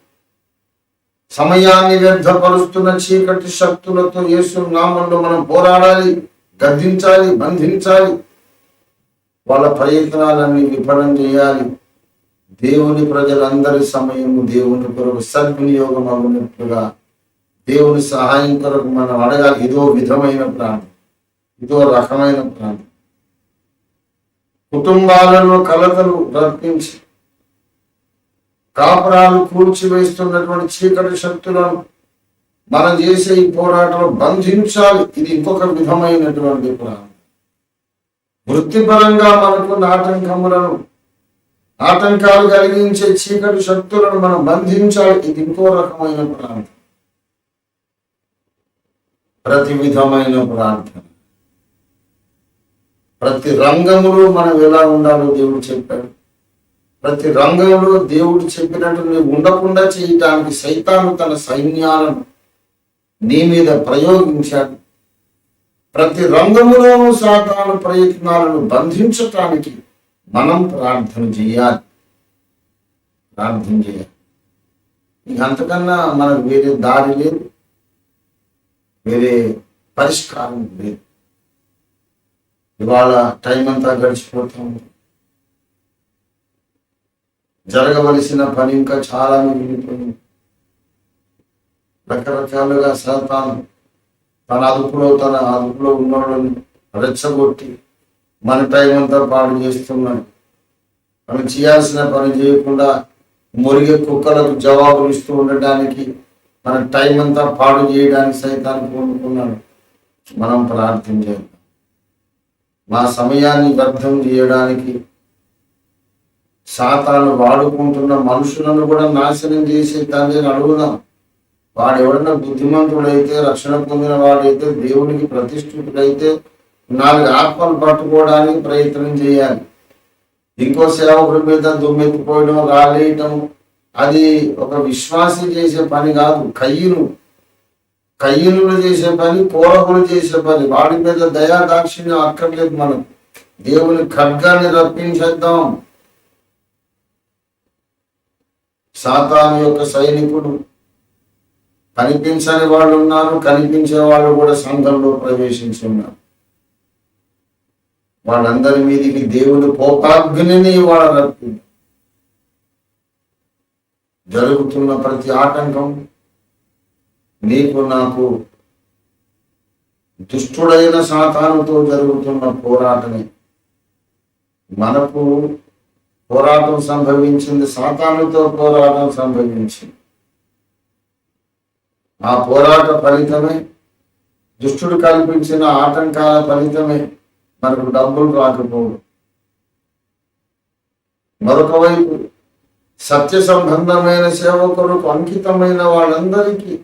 సమయాన్ని వ్యర్థపరుస్తున్న చీకటి శక్తులతో యేసు నామంలో మనం పోరాడాలి, గద్దించాలి, బంధించాలి. వాళ్ళ ప్రయత్నాలన్నీ విఫలం చేయాలి. దేవుని ప్రజలందరి సమయము దేవుని కొరకు సద్వినియోగం అవ్వనట్లుగా దేవుని సహాయం కొరకు మనం అడగాలి. ఇదో విధమైన ప్రాణం, ఇదో రకమైన ప్రాణం. కుటుంబాలలో కలతలు రప్పించి కాపురాలు కూల్చివేస్తున్నటువంటి చీకటి శక్తులను మనం చేసే ఈ పోరాటంలో బంధించాలి. ఇది ఇంకొక విధమైనటువంటి ప్రాణం. వృత్తిపరంగా మనకు ఆటంకాలు కలిగించే చీకటి శక్తులను మనం బంధించాలి. ఇది ఇంకో రకమైన ప్రార్థన, ప్రతి విధమైన ప్రార్థన. ప్రతి రంగంలో మనం ఎలా ఉండాలో దేవుడు చెప్పాడు. ప్రతి రంగంలో దేవుడు చెప్పినట్టు నువ్వు ఉండకుండా చేయటానికి సైతాను తన సైన్యాలను నీ మీద ప్రయోగించాడు. ప్రతి రంగములోనూ సాతాను ప్రయత్నాలను బంధించటానికి మనం ప్రార్థన చేయాలి. ఇక అంతకన్నా మనకు వేరే దారి లేదు, వేరే పరిష్కారం లేదు. ఇవాళ టైం అంతా గడిచిపోతుంది. జరగవలసిన పని ఇంకా చాలా మిగిలిపోయింది. రకరకాలుగా సాతాను తన అదుపులో ఉన్నోళ్ళని రెచ్చగొట్టి మన టైం అంతా పాడు చేస్తున్నాడు. మనం చేయాల్సిన పని చేయకుండా మురిగే కుక్కలకు జవాబులు ఇస్తూ ఉండటానికి మన టైం అంతా పాడు చేయడానికి సైతాన్ని కోరుకున్నాడు. మనం ప్రార్థన చేద్దాం. మా సమయాన్ని వ్యర్థం చేయడానికి సాతాను వాడుకుంటున్న మనుషులను కూడా నాశనం చేసే తండ్రిని అడుగుదాం. వాడు ఎవడన్నా బుద్ధిమంతుడైతే, రక్షణ పొందిన వాడైతే, దేవునికి ప్రతిష్ఠితుడైతే 4 ఆత్మలు పట్టుకోవడానికి ప్రయత్నం చేయాలి. ఇంకో సేవకుడి మీద దుమ్మెత్తిపోయడం, రాలేయటం అది ఒక విశ్వాసి చేసే పని కాదు. కయ్యనులు చేసే పని, కోరకులు చేసే పని. వాడి మీద దయా దాక్షిణ్యం అక్కర్లేదు. మనం దేవుని ఖడ్గాన్ని రప్పించేద్దాం. సాతాను యొక్క సైనికుడు కనిపించని వాళ్ళు ఉన్నారు, కనిపించే వాళ్ళు కూడా సంఘంలో ప్రవేశించి ఉన్నారు. వాళ్ళందరి మీదికి దేవుని కోపాగ్నిని వాళ్ళ రప్పి జరుగుతున్న ప్రతి ఆటంకం నీకు నాకు దుష్టుడైన సాతానుతో జరుగుతున్న పోరాటమే. మనకు పోరాటం సంభవించింది, సాతానుతో పోరాటం సంభవించింది. ఆ పోరాట ఫలితమే, దుష్టుడు కల్పించిన ఆటంకాల ఫలితమే మనకు డబ్బులు రాకపోవడం. మరొక వైపు సత్య సంబంధమైన సేవకులకు అంకితమైన వాళ్ళందరికీ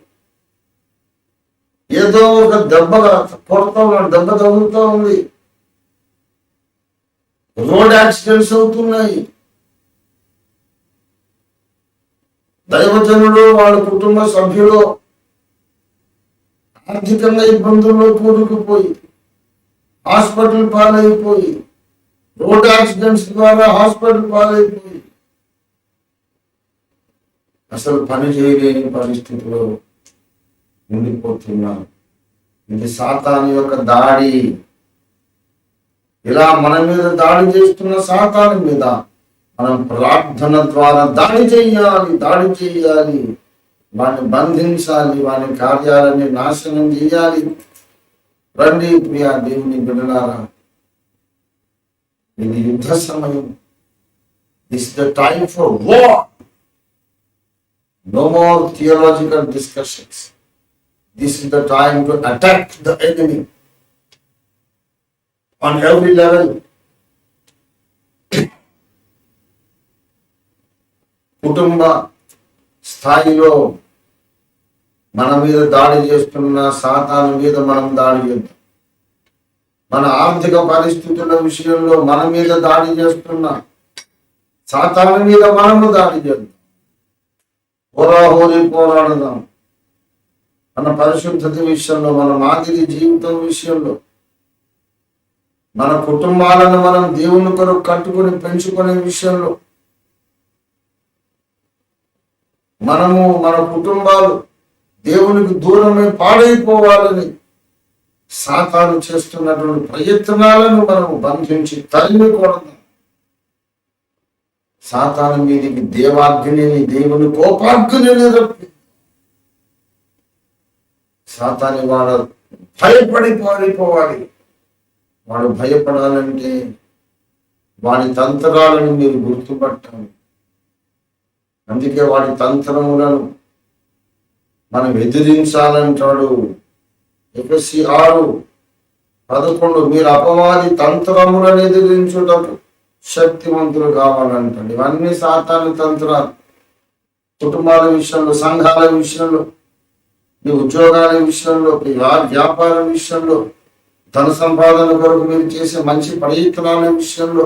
ఏదో ఒక దెబ్బ తగులుతూ ఉంది. రోడ్ యాక్సిడెంట్స్ అవుతున్నాయి. దైవజనులు, వాళ్ళ కుటుంబ సభ్యులు ఆర్థికంగా ఇబ్బందుల్లో కూరుకుపోయి హాస్పిటల్ పాలైపోయి రోడ్ యాక్సిడెంట్స్ ద్వారా హాస్పిటల్ పాలైపోయి అసలు పని చేయలేని పరిస్థితిలో ఉండిపోతున్నాను. ఇది సాతాను యొక్క దాడి. ఇలా మన మీద దాడి చేస్తున్న సాతాను మీద మనం ప్రార్థన ద్వారా దాడి చేయాలి, వాడిని బంధించాలి, వాని కార్యాలని నాశనం చేయాలి. రండి ప్రియా దేవుని బిడ్డలారా, ఇది యుద్ధ సమయం. This the time for war. No more theological discussions. This is the time to attack the enemy on every level. కుటుంబ స్థాయిలో మన మీద దాడి చేస్తున్న సాతాను మీద మనం దాడి చేద్దాం. మన ఆర్థిక పరిస్థితుల విషయంలో మన మీద దాడి చేస్తున్న సాతాను మీద మనము దాడి చేద్దాం. హోరాహోరీ పోరాడదాం. మన పరిశుద్ధత విషయంలో, మన మాదిరి జీవితం విషయంలో, మన కుటుంబాలను మనం దేవుని కొరకు కట్టుకొని పెంచుకునే విషయంలో, మనము మన కుటుంబాలు దేవునికి దూరమై పాడైపోవాలని సాతాను చేస్తున్నటువంటి ప్రయత్నాలను మనము బంధించి తరిమి కొడదాం. సాతాను మీదికి దేవాగ్నిని, దేవుని కోపాగ్నిని రప్పి సాతాను వాడు భయపడి పారిపోవాలి. వాడు భయపడాలంటే వాడి తంత్రాలను మీరు గుర్తుపట్టాలి. అందుకే వాడి తంత్రములను మనం ఎదిరించాలంటాడు. ఎఫెసీ 6:11 మీరు అపవాది తంత్రములను ఎదిరించుటకు శక్తివంతులు కావాలంటాడు. ఇవన్నీ సాతాను తంత్రాలు. కుటుంబాల విషయంలో, సంఘాల విషయంలో, మీ ఉద్యోగాల విషయంలో, మీ వ్యాపార విషయంలో, ధన సంపాదన కొరకు మీరు చేసే మంచి ప్రయత్నాల విషయంలో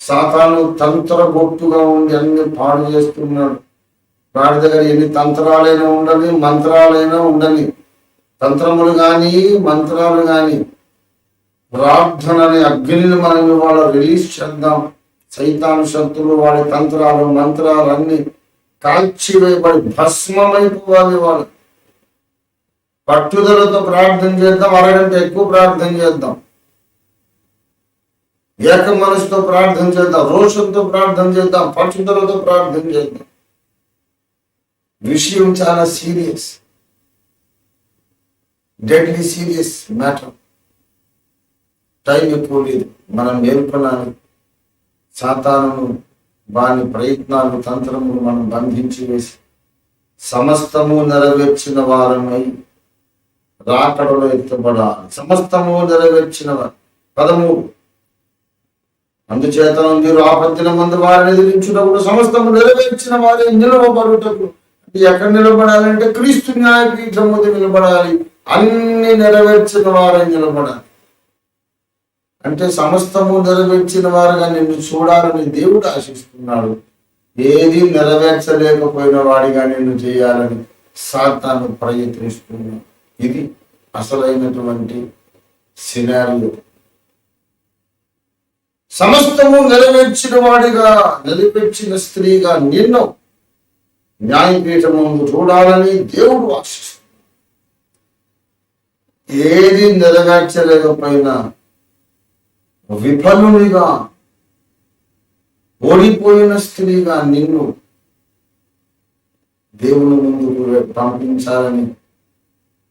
సాతాను తంత్రగొట్టుగా ఉండి అన్ని పాడు చేస్తున్నాడు. వాడి దగ్గర ఎన్ని తంత్రాలైనా ఉండని, మంత్రాలైనా ఉండని, తంత్రములు కానీ మంత్రాలు కానీ, ప్రార్థన అనే అగ్నిని మనం ఇవాళ రిలీజ్ చేద్దాం. సైతాను శక్తులు, వాడి తంత్రాలు మంత్రాలు అన్ని కాల్చివేయబడి భస్మమైపోవాలి. వాళ్ళు పట్టుదలతో ప్రార్థన చేద్దాం. అరగంట ఎక్కువ ప్రార్థన చేద్దాం. ఏక మనసుతో ప్రార్థన చేద్దాం. రోషంతో ప్రార్థన చేద్దాం. పట్టుదలతో ప్రార్థన చేద్దాం. విషయం చాలా serious, deadly serious matter. Time ఎక్కువ లేదు. మనం మేల్కొనాలి. సాతాను వాని ప్రయత్నాలు, తంత్రములు మనం బంధించి వేసి సమస్తము నెరవేర్చిన వారమై రాకడలో ఎత్తబడాలి. సమస్తము నెరవేర్చిన వారు. 13 అందుచేత మీరు ఆపత్తిన మందు వారిని ఎదిరించుటప్పుడు సమస్తము నెరవేర్చిన వారే నిలవబడుటకు. ఎక్కడ నిలబడాలంటే క్రీస్తు న్యాయపీఠం మీద నిలబడాలి. అన్ని నెరవేర్చిన వారే నిలబడాలి. అంటే సమస్తము నెరవేర్చిన వారుగా నిన్ను చూడాలని దేవుడు ఆశిస్తున్నాడు. ఏది నెరవేర్చలేకపోయిన వాడిగా నిన్ను చేయాలని సాతాను ప్రయత్నిస్తున్నాడు. ఇది అసలైనటువంటి సినారియో. సమస్తము నెరవేర్చిన వాడిగా, నిలబెట్టిన స్త్రీగా నిన్ను న్యాయపీఠం ముందు చూడాలని దేవుడు ఆశిస్తున్నాడు. ఏది నెరవేర్చలేకపోయినా విఫలునిగా, ఓడిపోయిన స్త్రీగా నిన్ను దేవుని ముందుకు పంపించాలని,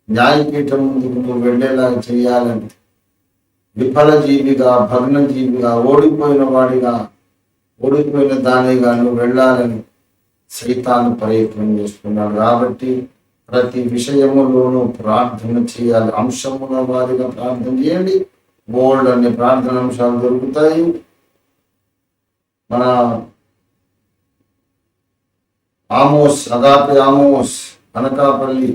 న్యాయపీఠం ముందుకు నువ్వు వెళ్ళేలాగా చేయాలని, విఫల జీవిగా, భగ్న జీవిగా, ఓడిపోయిన వాడిగా, ఓడిపోయిన దానిగా నువ్వు వెళ్ళాలని సైతాను ప్రయత్నం చేస్తున్నాడు. కాబట్టి ప్రతి విషయములోనూ ప్రార్థన చేయాలి. అంశముల వారిగా ప్రార్థన చేయండి. బోల్డ్ అనే ప్రార్థన అంశాలు దొరుకుతాయి. మన అగాపే ఆమోస్ అనకాపల్లి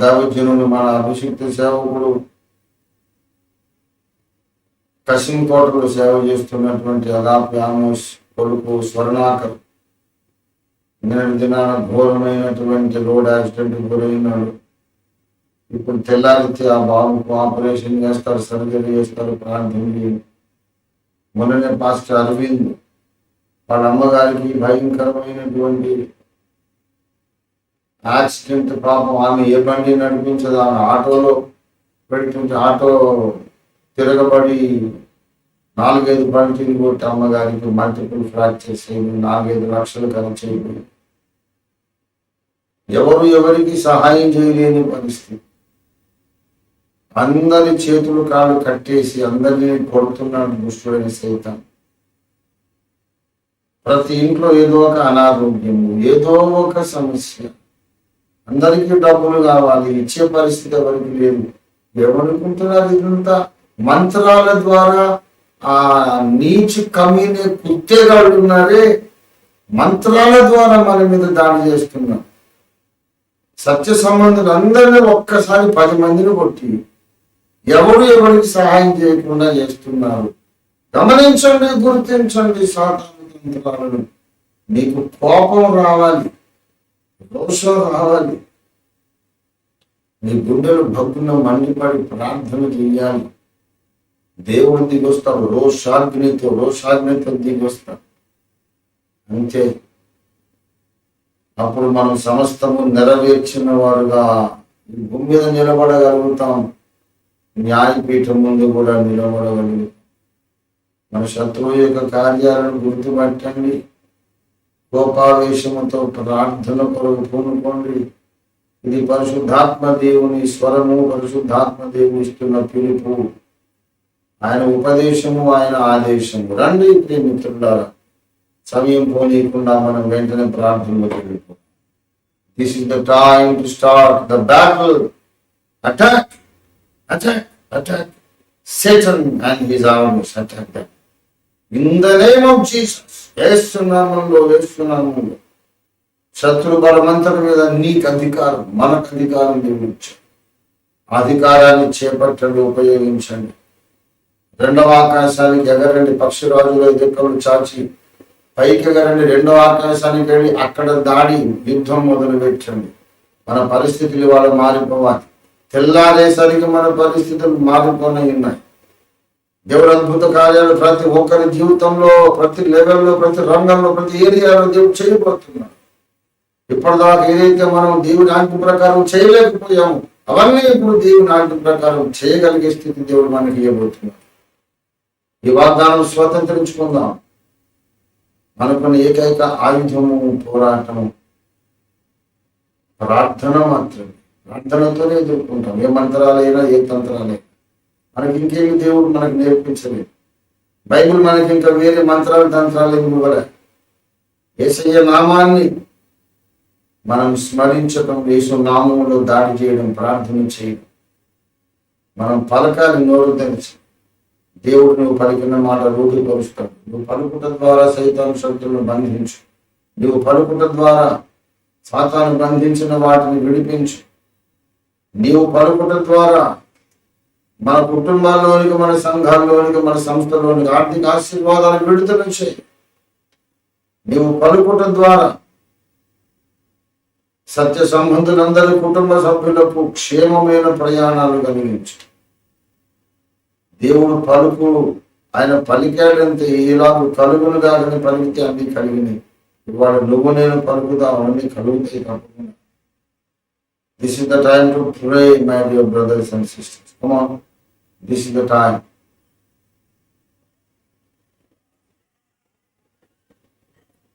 దైవజనుడు, మన అభిషిక్త సేవకుడు, కసింకోటలో సేవ చేస్తున్నటువంటి అగాపే ఆమోస్ కొడుకు స్వర్ణాకర్ నిన్నటి దినాన ఘోరమైనటువంటి రోడ్ యాక్సిడెంట్ గురైనాడు. ఇప్పుడు తెల్లారితే ఆ బాబుకు ఆపరేషన్ చేస్తారు, సర్జరీ చేస్తారు, ప్రార్థన. మొన్ననే పాస్టర్ అరవింద్ వాళ్ళ అమ్మగారికి భయంకరమైనటువంటి యాక్సిడెంట్. పాపం ఆమె ఏ బండి నడిపించదు, ఆమె ఆటోలో పెడుతుంటే ఆటో తిరగబడి 4-5 బండిని కొట్టి అమ్మగారికి మల్టిపుల్ ఫ్రాక్చర్స్ అయింది. 4-5 లక్షలు ఖర్చు అయింది. ఎవరికి సహాయం చేయలేని పరిస్థితి. అందరి చేతులు కాళ్ళు కట్టేసి అందరినీ కొడుతున్నాడు దుష్టుడైన సైతాన్. ప్రతి ఇంట్లో ఏదో ఒక అనారోగ్యము, ఏదో ఒక సమస్య. అందరికీ డబ్బులు కావాలి, ఇచ్చే పరిస్థితి ఎవరికి లేదు. ఎవరుకుంటున్నారు ఇదంతా? మంత్రాల ద్వారా ఆ నీచు కమీనే కుత్తేగాళ్ళు ఉన్నారే, మంత్రాల ద్వారా మన మీద దాడి చేస్తున్నారు. సత్య సంబంధులు అందరినీ ఒక్కసారి 10 మందిని కొట్టి ఎవరికి సహాయం చేయకుండా చేస్తున్నారు. గమనించండి, గుర్తించండి సాతాను తంత్రాలను. నీకు కోపం రావాలి, రోషం రావాలి, నీ గుండెలు భగ్గున మండిపడి ప్రార్థన చేయాలి. దేవుడు దిగొస్తాడు, రోషాగ్నితో దిగొస్తాడు. అంతే. అప్పుడు మనం సమస్తము నెరవేర్చిన వారుగా ఈ భూమి మీద నిలబడగలుగుతాం. న్యాయపీఠం ముందు కూడా నిలబడగలుగుతాం. మన శత్రువు యొక్క కార్యాలను గుర్తుపట్టండి. కోపావేశముతో ప్రార్థన కొరకు పూనుకోండి. ఇది పరిశుద్ధాత్మ దేవుని స్వరము, పరిశుద్ధాత్మ దేవుని ఇస్తున్న పిలుపు, ఆయన ఉపదేశము, ఆయన ఆదేశము. రండి ప్రియమిత్రులారా, సమయం పోనీయకుండా మనం వెంటనే ప్రార్థనలోకి వెళ్ళిపోతాం. This is the time to start the battle. Attack attack attack Satan and his armies, attack them in the name of Jesus. యేసునామములో శత్రు బలమంతటి మీద నీకు అధికారం, మనకు అధికారం దేవుడిచ్చు. అధికారాన్ని చేపట్టండి, ఉపయోగించండి. 2వ ఆకాశానికి ఎగరండి. పక్షిరాజుల దిక్కలు చాచి పైకి ఎగరండి. 2వ ఆకాశానికి వెళ్ళి అక్కడ దాడి, యుద్ధం మొదలు పెట్టండి. మన పరిస్థితులు ఇవాళ మారిపోవాలి. తెల్లారేసరికి మన పరిస్థితులు మారిపోయి ఉన్నాయి. దేవుడు అద్భుత కార్యాలు ప్రతి ఒక్కరి జీవితంలో, ప్రతి లెవెల్లో, ప్రతి రంగంలో, ప్రతి ఏరియాలో దేవుడు చేయబోతున్నాడు. ఇప్పటిదాకా ఏదైతే మనం దేవుని ఆజ్ఞ ప్రకారం చేయలేకపోయాము, అవన్నీ ఇప్పుడు దేవుని ఆజ్ఞ ప్రకారం చేయగలిగే స్థితి దేవుడు మనకి ఇవ్వబోతున్నాడు. ఈ వాగ్దానం స్వతంత్రించుకుందాం. మనకున్న ఏకైక ఆయుధము, పోరాటము ప్రార్థన మాత్రమే. ప్రార్థనతోనే ఎదుర్కొంటాం. ఏ మంత్రాలైనా, ఏ తంత్రాలైనా. మనకి ఇంకేమి దేవుడు మనకు నేర్పించలేదు. బైబిల్ మనకి ఇంకా వేరే మంత్రాలు, తంత్రాలు ఏమి ఇవ్వలే. యేసయ్య నామాన్ని మనం స్మరించడం, యేసు నామంలో దాడి చేయడం, ప్రార్థన చేయడం. మనం పలకాలి, నోరు తెరిచి. దేవుడు నువ్వు పలికిన మాట రూఢిపరుస్తాడు. నువ్వు పలుకుట ద్వారా సైతాను శక్తులను బంధించు. నువ్వు పలుకుట ద్వారా సాతాను బంధించిన వాటిని విడిపించు. నీవు పలుకుట ద్వారా మన కుటుంబాల్లోనికి, మన సంఘాల్లోనికి, మన సంస్థలోనికి ఆర్థిక ఆశీర్వాదాలను విడుదల చేయి. నీవు పలుకుట ద్వారా సత్య సంబంధులందరి కుటుంబ సభ్యులకు క్షేమమైన ప్రయాణాలు కలిగించు. దేవుడు పలుకు, ఆయన పలికాడంతే ఇలాగ కలుగును కాదని పలికితే అన్ని కలిగినాయి. ఇవాళ నువ్వు నేను పలుకుదాం, అన్ని కలుగుతాయి తప్పకుండా. This is the time to pray, my dear brothers and sisters. Come on, this is the time.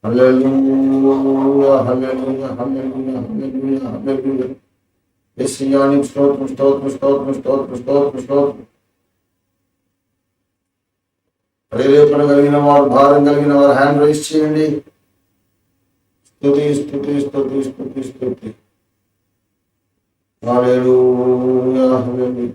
Hallelujah, hallelujah, hallelujah, hallelujah, hallelujah. యేసయ్యాని స్తోత్రం, స్తోత్రం, స్తోత్రం, స్తోత్రం, స్తోత్రం, స్తోత్రం. ప్రేరేపణ కలిగిన వారు, భారం కలిగిన వారు హ్యాండ్ రైజ్ చేయండి. స్తుతి, స్తుతి, స్తుతి, స్తుతి, స్తుతి. హల్లెలూయా, హల్లెలూయా.